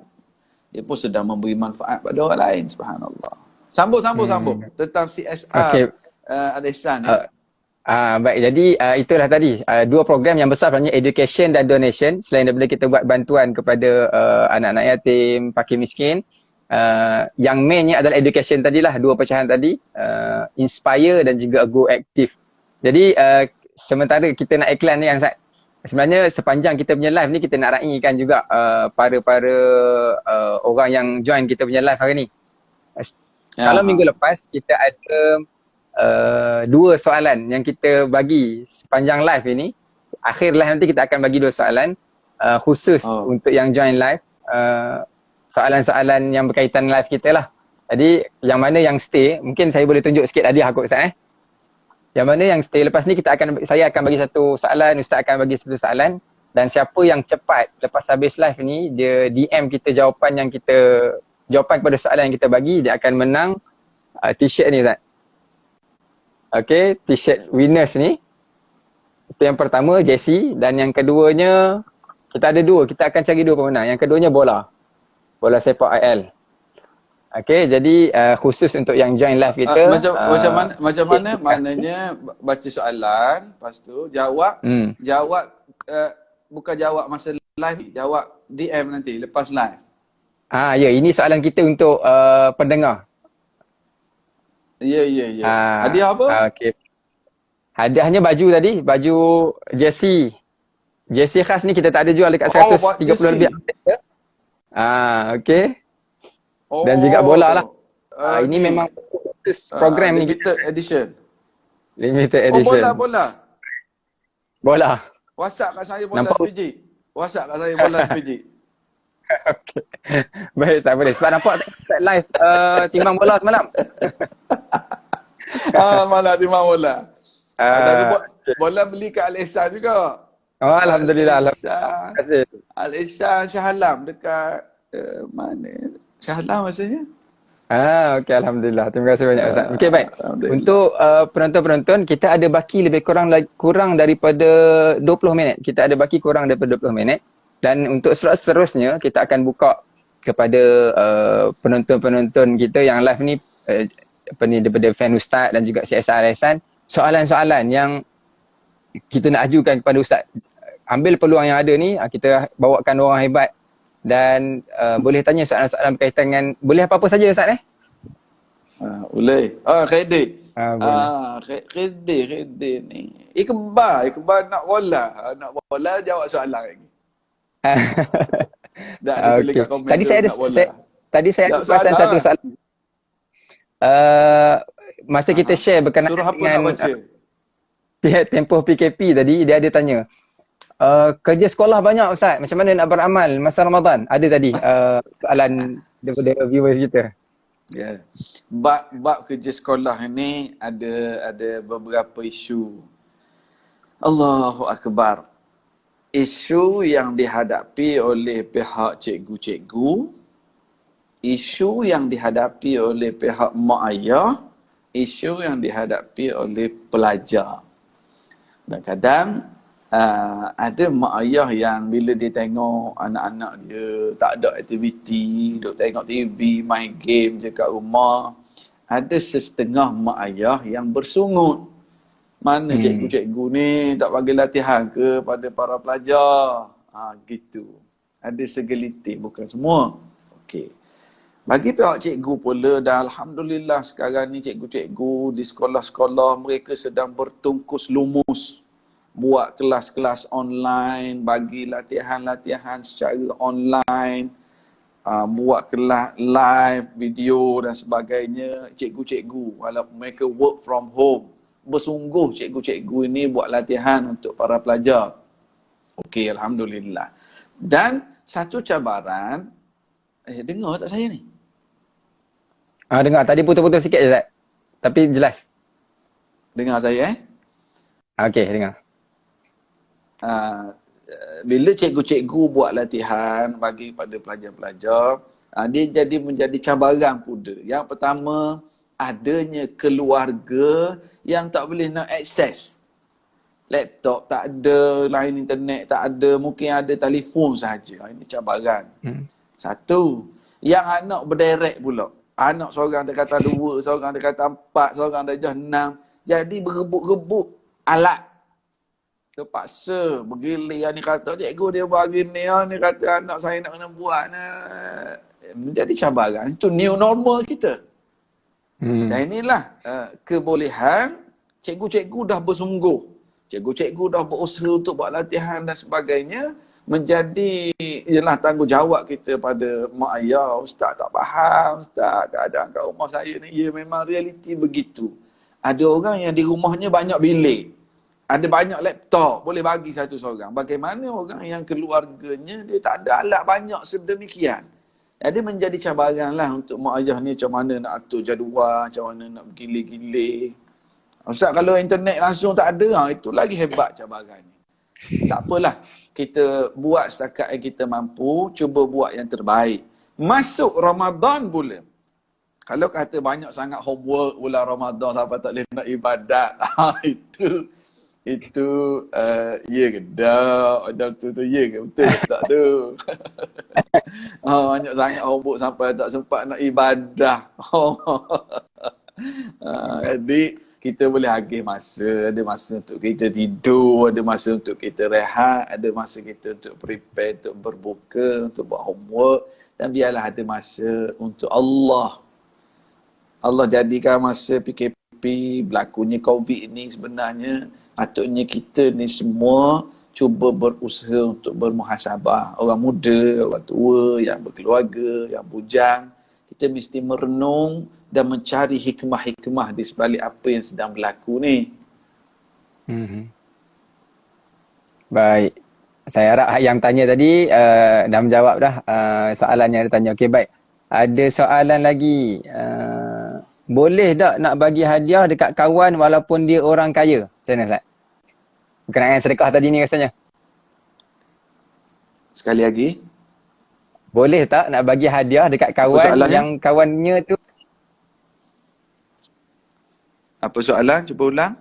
Dia pun sedang memberi manfaat pada orang lain. Subhanallah. Sambung tentang CSR Al-Ihsan. Baik, jadi itulah tadi 2 program yang besar, sebenarnya education dan donation. Selain daripada kita buat bantuan kepada anak-anak yatim, fakir miskin, yang mainnya adalah education tadilah, 2 pecahan tadi, Inspire dan juga Go Active. Jadi sementara kita nak iklan ni yang sebenarnya sepanjang kita punya live ni kita nak raikan juga para orang yang join kita punya live hari ni. Kalau minggu lepas kita ada 2 soalan yang kita bagi sepanjang live ini. Akhir live nanti kita akan bagi 2 soalan khusus untuk yang join live, soalan-soalan yang berkaitan live kita lah. Jadi yang mana yang stay, mungkin saya boleh tunjuk sikit hadiah aku Ustaz. Yang mana yang stay lepas ni saya akan bagi 1 soalan, Ustaz akan bagi 1 soalan, dan siapa yang cepat lepas habis live ni dia DM kita jawapan kepada soalan yang kita bagi, dia akan menang t-shirt ni Ustaz. Okey, t-shirt winners ni. Itu yang pertama, jersey, dan yang keduanya kita ada 2, kita akan cari 2 pemenang. Yang keduanya bola sepak IL. Okey, jadi khusus untuk yang join live kita. Macam mana? Maknanya baca soalan, lepas tu jawab bukan jawab masa live, jawab DM nanti lepas live. Ya, ini soalan kita untuk pendengar. Ya, ya, ya. Ah, Hadiah apa? okey. Hadiahnya baju tadi, baju jersey. Jersey khas ni kita tak ada jual dekat Oh, buat 130 lebih jersey. outlet je. Okey. Dan juga bola lah. Oh, Ini memang ni khusus program ni kita, limited edition. limited Oh, bola, edition. bola. Bola. WhatsApp kat saya bola Nampak? sepiji. WhatsApp kat saya bola sepiji. Okey. Baik, tak boleh. Sebab nampak tak live timbang bola semalam. Malah timbang bola. Tapi Ah, okey. bola beli kat Al-Ihsan juga. Oh, alhamdulillah. Alhamdulillah. Al-Ihsan. Terima kasih. Al-Ihsan Shah Alam dekat mana? Shah Alam rasanya. Okey, alhamdulillah. Terima kasih banyak Ustaz. Okey, baik. Alhamdulillah. Untuk penonton-penonton, kita ada baki lebih kurang daripada 20 minit. Kita ada baki kurang daripada 20 minit. Dan untuk slot seterusnya, kita akan buka kepada penonton-penonton kita yang live ni, daripada fan Ustaz dan juga CSR Ihsan, soalan-soalan yang kita nak ajukan kepada Ustaz. Ambil peluang yang ada ni, kita bawakan orang hebat dan boleh tanya soalan-soalan berkaitan dengan, boleh apa-apa saja Ustaz Boleh. Kredit. boleh. Kredit ni. Iqbal nak bola. Nak bola jawab soalan lagi. Dah ada tulis Okey. kat komen Tadi tu saya ada nak bola. tadi saya ada Jawab perasan soalan. satu soalan. Masa kita share berkenaan Suruh apa nak dengan baca? tempoh PKP tadi, dia ada tanya, kerja sekolah banyak Ustaz, macam mana nak beramal masa Ramadan? Ada tadi soalan daripada viewers kita. Ya. Bab kerja sekolah ni ada beberapa isu. Allahu Akbar. Isu yang dihadapi oleh pihak cikgu-cikgu, isu yang dihadapi oleh pihak mak ayah, isu yang dihadapi oleh pelajar. Kadang-kadang ada mak ayah yang bila dia tengok anak-anak dia tak ada aktiviti, duk tengok TV, main game je kat rumah, ada setengah mak ayah yang bersungut. Mana cikgu-cikgu ni tak bagi latihan ke pada para pelajar? Gitu. Ada segelitik, bukan semua. Okey. Bagi pihak cikgu pula, dan alhamdulillah sekarang ni cikgu-cikgu di sekolah-sekolah mereka sedang bertungkus lumus buat kelas-kelas online, bagi latihan-latihan secara online, buat kelas live, video dan sebagainya. Cikgu-cikgu walaupun mereka work from home, bersungguh cikgu-cikgu ini buat latihan untuk para pelajar. Okey, alhamdulillah. Dan satu cabaran, dengar tak saya ni? Dengar, tadi putus-putus sikit je Ustaz. Tapi jelas. Dengar saya Okey, dengar. Bila cikgu-cikgu buat latihan bagi pada pelajar-pelajar, dia menjadi cabaran pula. Yang pertama, adanya keluarga yang tak boleh nak akses. Laptop tak ada, line internet tak ada, mungkin ada telefon saja. Ini cabaran. Satu. Yang anak berderet pula. Anak seorang terkata 2, seorang terkata 4, seorang darjah 6. Jadi berebut-rebut alat. Terpaksa bergilir. Ni kata cikgu dia buat gini, ni kata anak saya nak kena buat. Menjadi cabaran. Itu new normal kita. Dan inilah kebolehan cikgu-cikgu dah bersungguh. Cikgu-cikgu dah berusaha untuk buat latihan dan sebagainya. Menjadi ialah tanggungjawab kita pada mak ayah. Ustaz tak faham, Ustaz keadaan kat rumah saya ni. Ya, memang realiti begitu. Ada orang yang di rumahnya banyak bilik. Ada banyak laptop, boleh bagi satu seorang. Bagaimana orang yang keluarganya dia tak ada alat banyak sedemikian. Jadi menjadi cabaran lah untuk mak ayah ni macam mana nak atur jadual, macam mana nak bergilir-gilir. Ustaz, kalau internet langsung tak ada, itu lagi hebat cabarannya. Tak apalah, kita buat setakat yang kita mampu, cuba buat yang terbaik. Masuk Ramadan pula. Kalau kata banyak sangat homework bulan Ramadan sampai tak boleh nak ibadat, itu ya ke tak? Macam tu ya ke? Betul ke tak tu? Banyak sangat homework sampai tak sempat nak ibadah. Jadi kita boleh agih masa. Ada masa untuk kita tidur, ada masa untuk kita rehat, ada masa kita untuk prepare, untuk berbuka, untuk buat homework. Dan biarlah ada masa untuk Allah. Allah jadikan masa PKP, berlakunya COVID ni sebenarnya patutnya kita ni semua cuba berusaha untuk bermuhasabah. Orang muda, orang tua, yang berkeluarga, yang bujang, kita mesti merenung dan mencari hikmah-hikmah di sebalik apa yang sedang berlaku ni. Baik. Saya harap yang tanya tadi dah menjawab dah soalan yang dia tanya. Okey, baik. Ada soalan lagi. Boleh tak nak bagi hadiah dekat kawan walaupun dia orang kaya? Macam mana, Ustaz? Berkenaan sedekah tadi ni rasanya. Sekali lagi. Boleh tak nak bagi hadiah dekat kawan soalannya? yang kawannya tu? Apa soalan? Cuba ulang.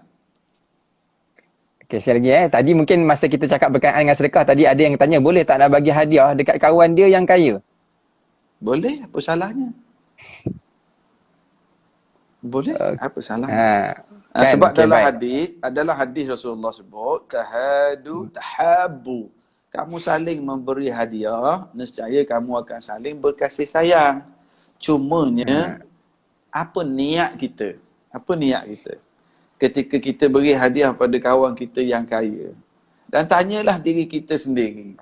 Okey, sekali lagi Tadi mungkin masa kita cakap berkenaan dengan sedekah, tadi ada yang tanya, boleh tak nak bagi hadiah dekat kawan dia yang kaya? Boleh, apa salahnya? Boleh, apa salahnya? Kan? Sebab Okay, adalah hadis Rasulullah sebut, tahabu. Kamu saling memberi hadiah, nescaya kamu akan saling berkasih sayang. Cumanya, apa niat kita? Apa niat kita? Ketika kita beri hadiah pada kawan kita yang kaya. Dan tanyalah diri kita sendiri.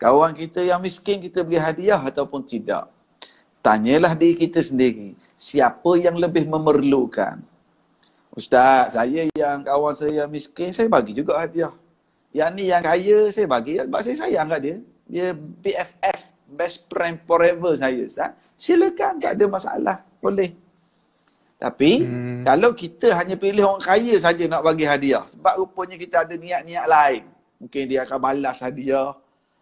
Kawan kita yang miskin kita beri hadiah ataupun tidak. Tanyalah diri kita sendiri. Siapa yang lebih memerlukan? Ustaz, saya yang kawan saya yang miskin, saya bagi juga hadiah. Yang ni yang kaya, saya bagi sebab saya sayang kat dia. Dia BFF, best friend forever saya, Ustaz. Silakan, tak ada masalah. Boleh. Tapi, kalau kita hanya pilih orang kaya saja nak bagi hadiah, sebab rupanya kita ada niat-niat lain. Mungkin dia akan balas hadiah.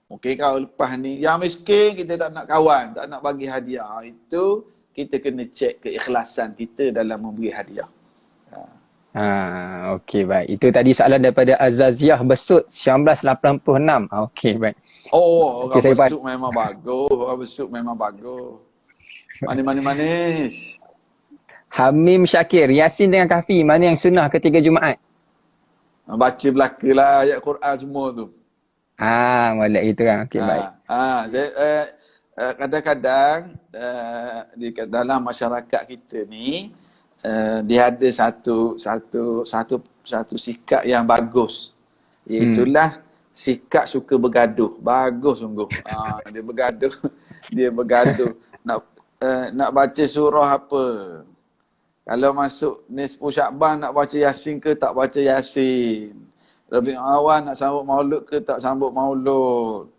Mungkin kalau lepas ni, yang miskin kita tak nak kawan, tak nak bagi hadiah. Itu, kita kena cek keikhlasan kita dalam memberi hadiah. Okey, baik. Itu tadi soalan daripada Azaziah Besut 1986. Okey, baik. Oh, orang okay, besuk memang bagus. Orang besuk memang bagus. Manis-manis. Hamim Syakir, Yasin dengan Kahfi, mana yang sunnah ketiga Jumaat? Baca belaka lah ayat Quran semua tu. Molek itu kan. Okey, baik. Saya kadang-kadang di dalam masyarakat kita ni dia ada satu sikap yang bagus. Iaitulah sikap suka bergaduh. Bagus sungguh. Dia bergaduh. Dia bergaduh. Nak baca surah apa? Kalau masuk nisfu Syakban nak baca Yasin ke tak baca Yasin? Rabiul Awal nak sambut maulud ke tak sambut maulud?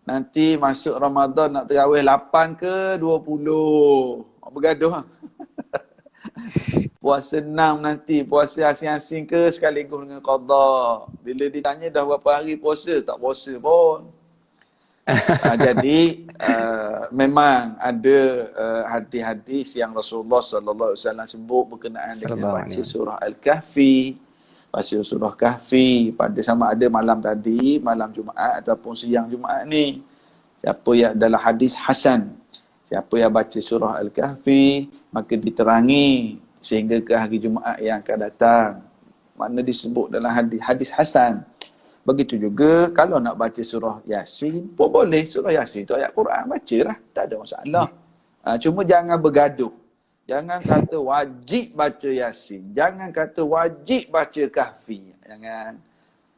Nanti masuk Ramadan nak tarawih 8 ke 20? Bergaduh. Puasa 6 nanti, puasa asing-asing ke sekaligus dengan qada. Bila ditanya dah berapa hari puasa, tak puasa pun. Jadi memang ada hadis-hadis yang Rasulullah sallallahu alaihi wasallam sebut berkenaan dengan baca surah Al-Kahfi, baca surah Kahfi pada sama ada malam tadi, malam Jumaat ataupun siang Jumaat ni. Siapa yang dalam hadis hasan, siapa yang baca surah Al-Kahfi maka diterangi sehingga ke hari Jumaat yang akan datang. Mana disebut dalam hadis hasan. Begitu juga kalau nak baca surah Yasin pun boleh. Surah Yasin tu ayat Quran, bacalah, tak ada masalah. Cuma jangan bergaduh. Jangan kata wajib baca Yasin, jangan kata wajib baca Kahfi. Jangan.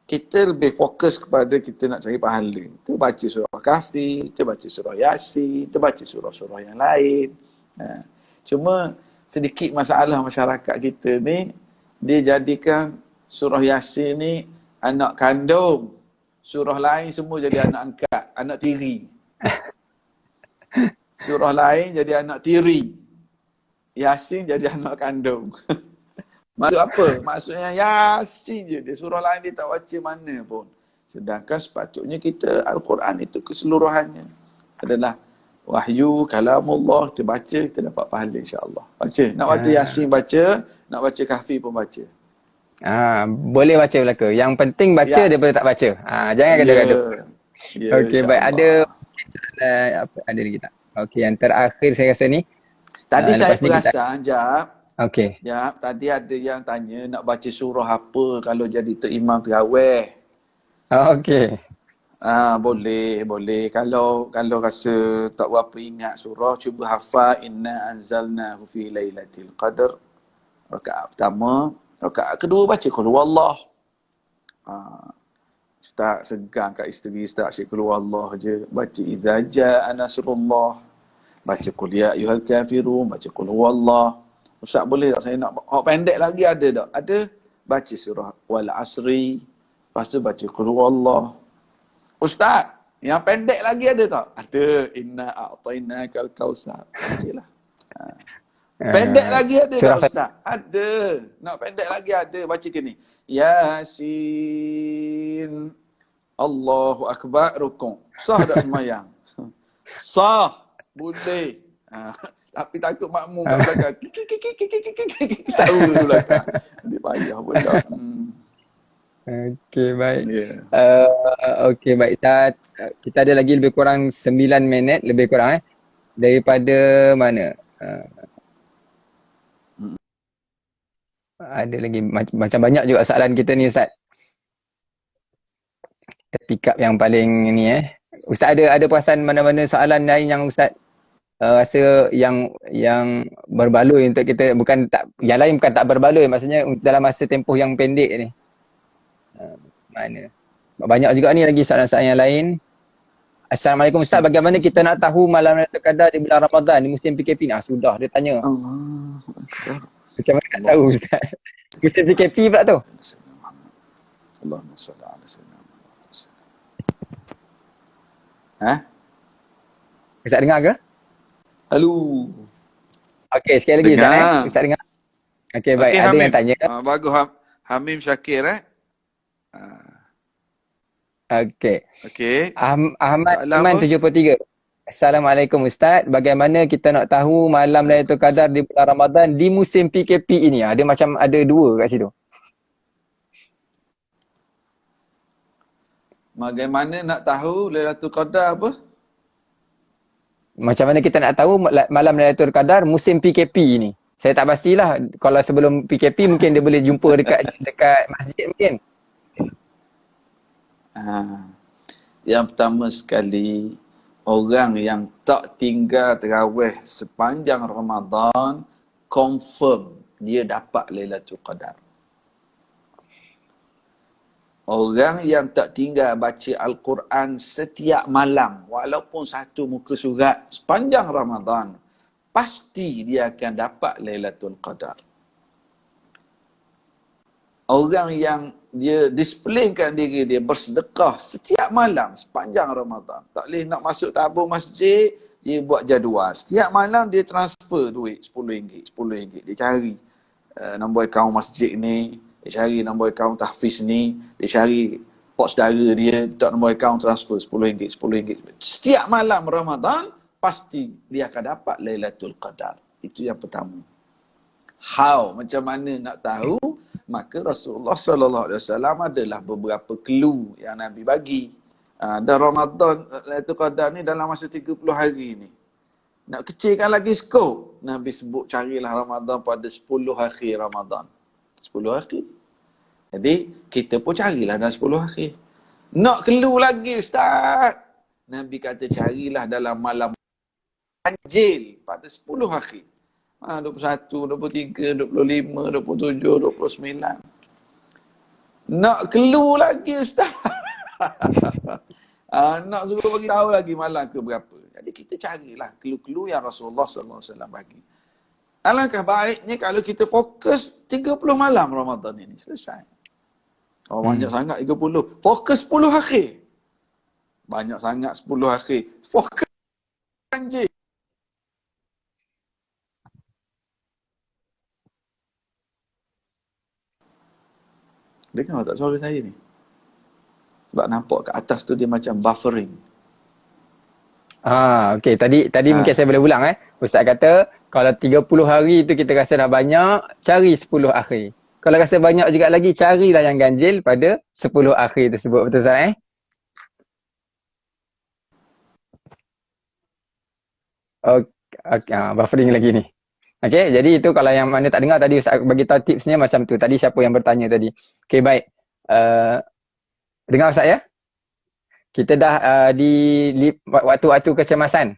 Kita lebih fokus kepada kita nak cari pahala. Kita baca surah Kahfi, kita baca surah Yasin, kita baca surah-surah yang lain. Cuma sedikit masalah masyarakat kita ni, dia jadikan surah Yasin ni anak kandung. Surah lain semua jadi anak angkat, anak tiri. Surah lain jadi anak tiri. Yasin jadi anak kandung. Maksud apa? Maksudnya Yasin je. Dia surah lain dia tak baca mana pun. Sedangkan sepatutnya kita Al-Quran itu keseluruhannya adalah wahyu, kalamullah. Kita baca, kita dapat pahala insya-Allah. Baca. Nak baca Yasin baca, nak baca Kahfi pun baca. Boleh baca belaka. Yang penting baca daripada tak baca. Jangan gaduh-gaduh. Okey, baik. Apa ada lagi tak? Okey, yang terakhir saya rasa ni. Tadi saya perasan, Jap. Okey. Jap, tadi ada yang tanya nak baca surah apa kalau jadi tok imam tarawih. Okey. Boleh, boleh. Kalau rasa tak berapa ingat surah, cuba hafal inna anzalnahu fi lailatul qadar. Rakaat pertama, rakaat kedua baca qul huwallah. Ah, Start segang kat isteri, start asyik qul huwallah je. Baca idza jaa nasrullah. Baca qul ya ayyuhal kafirun, baca qul huwallah. Ustaz boleh tak saya nak pendek lagi ada tak? Ada. Baca surah wal asri. Lepas tu baca qul huwallah. Ustaz, yang pendek lagi ada tak? Ada. Inna a'tainakal kautsar. Bacalah. Pendek lagi ada tak Surah Ustaz? Ada. Nak pendek lagi ada. Baca ke ni. Yasin. Allahu Akbar. Rukun. Sah tak semayang? Sah. Boleh. Tapi takut makmum kat belakang. Tahu dulu belakang. Dia payah pula. Okey, baik. Yeah. Okey, baik Ustaz. Kita ada lagi lebih kurang 9 minit lebih kurang daripada mana? Ada lagi macam banyak juga soalan kita ni Ustaz. Kita pick up yang paling ni Ustaz ada perasan mana-mana soalan lain yang Ustaz rasa yang berbaloi untuk kita, bukan tak, yang lain bukan tak berbaloi, maksudnya dalam masa tempoh yang pendek ni. Mana? Banyak juga ni lagi soalan-soalan yang lain. Assalamualaikum Ustaz, bagaimana kita nak tahu malam Lailatul Qadar di bulan Ramadan di musim PKP ni? Sudah dia tanya. Allah. Macam mana nak tahu Ustaz? Musim PKP pula tu. Allahumma salli ala sayyidina Muhammad. Ustaz dengar ke? Halo. Okey, sekali lagi Ustaz Dengar. Ustaz dengar. Okey, baik. Okey, Ada Hamim. yang tanya. Bagus Hamim Syakir Okey. Okey. Ahmad Soalan Iman apa? 73. Assalamualaikum Ustaz. Bagaimana kita nak tahu malam Lailatul Qadar di bulan Ramadan di musim PKP ini? Dia macam ada dua kat situ. Bagaimana nak tahu Lailatul Qadar apa? Macam mana kita nak tahu malam Lailatul Qadar musim PKP ini? Saya tak pastilah. Kalau sebelum PKP mungkin dia boleh jumpa dekat masjid mungkin. Yang pertama sekali, orang yang tak tinggal tarawih sepanjang Ramadan confirm dia dapat Lailatul Qadar. Orang yang tak tinggal baca Al-Quran setiap malam walaupun satu muka surat sepanjang Ramadan, pasti dia akan dapat Lailatul Qadar. Orang yang dia displaykan diri dia bersedekah setiap malam sepanjang Ramadan. Tak boleh nak masuk tabung masjid, dia buat jadual. Setiap malam dia transfer duit RM10, RM10. Dia cari nombor akaun masjid ni, dia cari nombor akaun tahfiz ni, dia cari pos saudara dia, tak nombor akaun transfer RM10, RM10. Setiap malam Ramadan, pasti dia akan dapat Lailatul Qadar. Itu yang pertama. How? Macam mana nak tahu? Maka Rasulullah SAW adalah beberapa clue yang Nabi bagi. Dan Ramadan, Lailatul Qadar ni dalam masa 30 hari ni. Nak kecilkan lagi skop, Nabi sebut carilah Ramadan pada 10 hari Ramadan. 10 hari. Jadi, kita pun carilah dalam 10 hari. Nak clue lagi Ustaz. Nabi kata carilah dalam malam ganjil pada 10 hari. 21, 23, 25, 27, 29. Nak clue lagi Ustaz. Nak suruh bagi tahu lagi malam ke berapa. Jadi kita carilah clue-clue yang Rasulullah SAW bagi. Alangkah baiknya kalau kita fokus 30 malam Ramadan ini. Selesai. Oh, banyak sangat 30. Fokus 10 hari. Banyak sangat 10 hari. Fokus ganjil. Dengar tak suara saya ni? Sebab nampak kat atas tu dia macam buffering. Okey. Tadi mungkin saya boleh ulang Ustaz kata kalau 30 hari tu kita rasa dah banyak, cari 10 akhir. Kalau rasa banyak juga lagi, carilah yang ganjil pada 10 akhir tersebut. Betul Ustaz Okey, buffering lagi ni. Okey, jadi itu kalau yang mana tak dengar tadi Ustaz bagi tahu tipsnya macam tu. Tadi siapa yang bertanya tadi. Okey, baik. Dengar Ustaz ya? Kita dah di waktu-waktu kecemasan.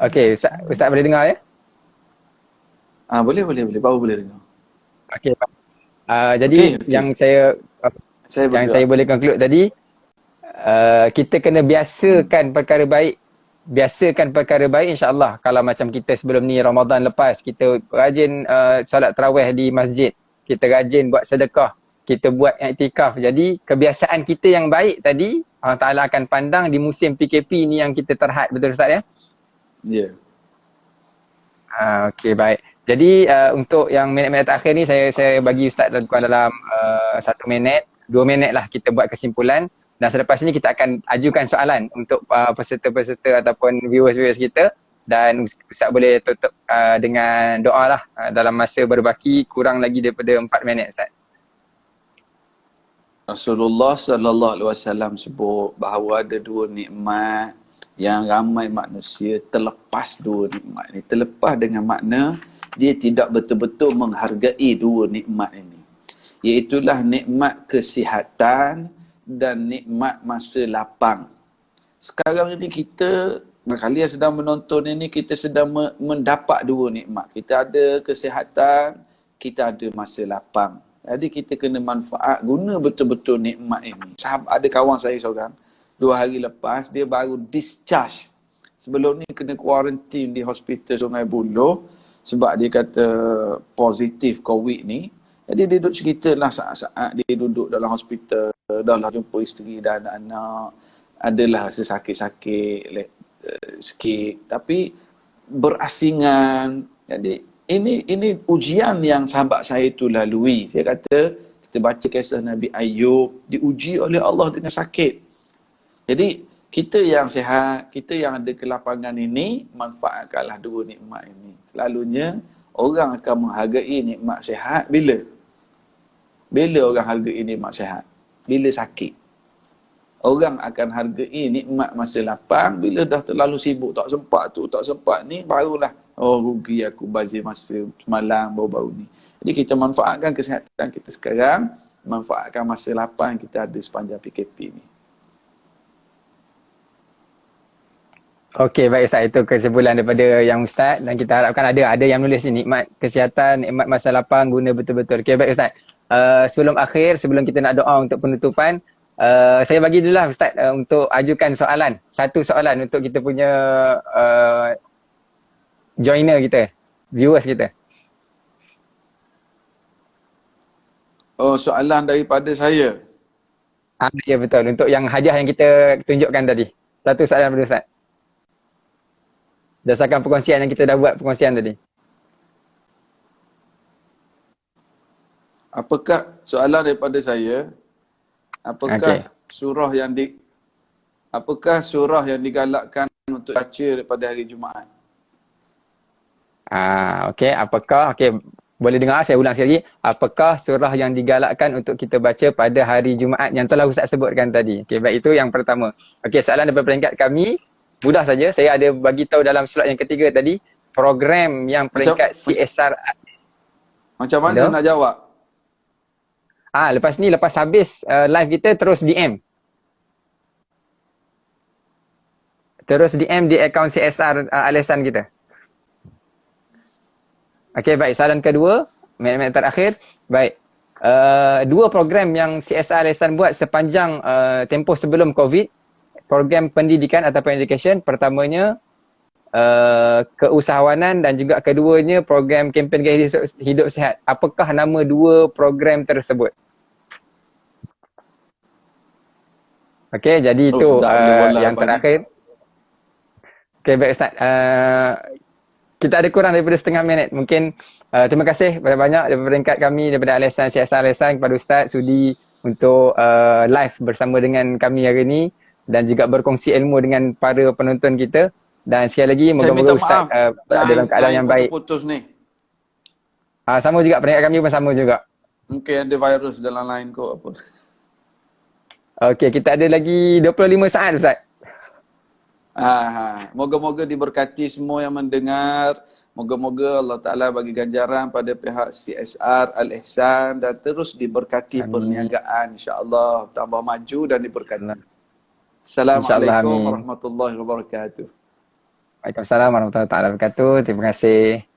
Okey, Ustaz boleh dengar ya? Boleh. Baru boleh dengar. Okey. Jadi Okey. yang saya boleh conclude tadi, kita kena biasakan perkara baik. Biasakan perkara baik, insya-Allah. Kalau macam kita sebelum ni Ramadan lepas, kita rajin solat tarawih di masjid, kita rajin buat sedekah, kita buat iktikaf. Jadi kebiasaan kita yang baik tadi, Allah Taala akan pandang di musim PKP ni yang kita terhad, betul Ustaz ya? Ya. Okey, baik. Jadi untuk yang minit-minit terakhir ni saya bagi Ustaz kurang dalam 1 minit, 2 minit lah kita buat kesimpulan. Dan selepas ini kita akan ajukan soalan untuk peserta-peserta ataupun viewers-viewers kita. Dan Ustaz boleh tutup dengan doa lah dalam masa berbaki kurang lagi daripada 4 minit Ustaz. Rasulullah sallallahu alaihi wasallam sebut bahawa ada 2 nikmat yang ramai manusia terlepas 2 nikmat ni. Terlepas dengan makna dia tidak betul-betul menghargai 2 nikmat ini. Iaitulah nikmat kesihatan dan nikmat masa lapang. Sekarang ini kita, kalian sedang menonton ini, kita sedang mendapat 2 nikmat. Kita ada kesihatan, kita ada masa lapang. Jadi kita kena manfaat, guna betul-betul nikmat ini. Ada kawan saya seorang, 2 hari lepas, dia baru discharge. Sebelum ni kena kuarantin di hospital Sungai Buloh sebab dia kata positif COVID ni. Jadi dia duduk cerita lah saat-saat dia duduk dalam hospital, dah lah jumpa isteri dan anak-anak. Adalah rasa sakit-sakit sikit, tapi berasingan. Jadi ini ujian yang sahabat saya tu lalui. Saya kata, kita baca kisah Nabi Ayub, diuji oleh Allah dengan sakit. Jadi, kita yang sihat, kita yang ada kelapangan ini, manfaatkanlah 2 nikmat ini. Selalunya, orang akan menghargai nikmat sihat bila? Bila orang hargai nikmat sihat? Bila sakit. Orang akan hargai nikmat masa lapang bila dah terlalu sibuk, tak sempat tu, tak sempat ni, barulah, oh rugi aku bazir masa semalam baru-baru ni. Jadi kita manfaatkan kesihatan kita sekarang, manfaatkan masa lapang kita ada sepanjang PKP ni. Okey, baik Ustaz, itu kesimpulan daripada yang Ustaz, dan kita harapkan ada yang nulis ni, nikmat kesihatan, nikmat masa lapang, guna betul-betul. Okey, baik Ustaz. Sebelum kita nak doa untuk penutupan, saya bagi dulu lah Ustaz untuk ajukan soalan. Satu soalan untuk kita punya joiner kita, viewers kita. Oh, soalan daripada saya. Ya betul, untuk yang hadiah yang kita tunjukkan tadi. Satu soalan daripada Ustaz. Berdasarkan perkongsian yang kita dah buat perkongsian tadi. Apakah soalan daripada saya? Apakah surah yang digalakkan untuk baca pada hari Jumaat? Okey, boleh dengar saya ulang sekali lagi. Apakah surah yang digalakkan untuk kita baca pada hari Jumaat yang telah Ustaz sebutkan tadi? Okey, baik, itu yang pertama. Okey, soalan daripada peringkat kami mudah saja. Saya ada bagi tahu dalam slot yang ketiga tadi, program yang peringkat CSR. Macam mana nak jawab? Lepas habis live kita terus DM. Terus DM di akaun CSR Alisan kita. Okey, baik. Soalan kedua, minit-minit terakhir. Baik. 2 program yang CSR Alisan buat sepanjang tempoh sebelum COVID. Program pendidikan ataupun education. Pertamanya, keusahawanan, dan juga keduanya program kempen gaya hidup sihat. Apakah nama 2 program tersebut? Okey, jadi itu yang terakhir. Okey, baik Ustaz. Kita ada kurang daripada setengah minit. Mungkin terima kasih banyak daripada peringkat kami, daripada Alisan CSR Alisan, kepada Ustaz sudi untuk live bersama dengan kami hari ini dan juga berkongsi ilmu dengan para penonton kita. Dan sekali lagi, moga-moga Ustaz dalam keadaan yang baik. Putus ni. Sama juga, peringkat kami pun sama juga. Mungkin ada virus dalam line kau apa. Okey, kita ada lagi 25 saat Ustaz. Moga-moga diberkati semua yang mendengar Moga-moga Allah Ta'ala bagi ganjaran pada pihak CSR Al-Ihsan dan terus diberkati Amin. perniagaan, insya-Allah tambah maju dan diberkati. InsyaAllah, Assalamualaikum amin. warahmatullahi wabarakatuh. Waalaikumsalam warahmatullahi wabarakatuh. Terima kasih.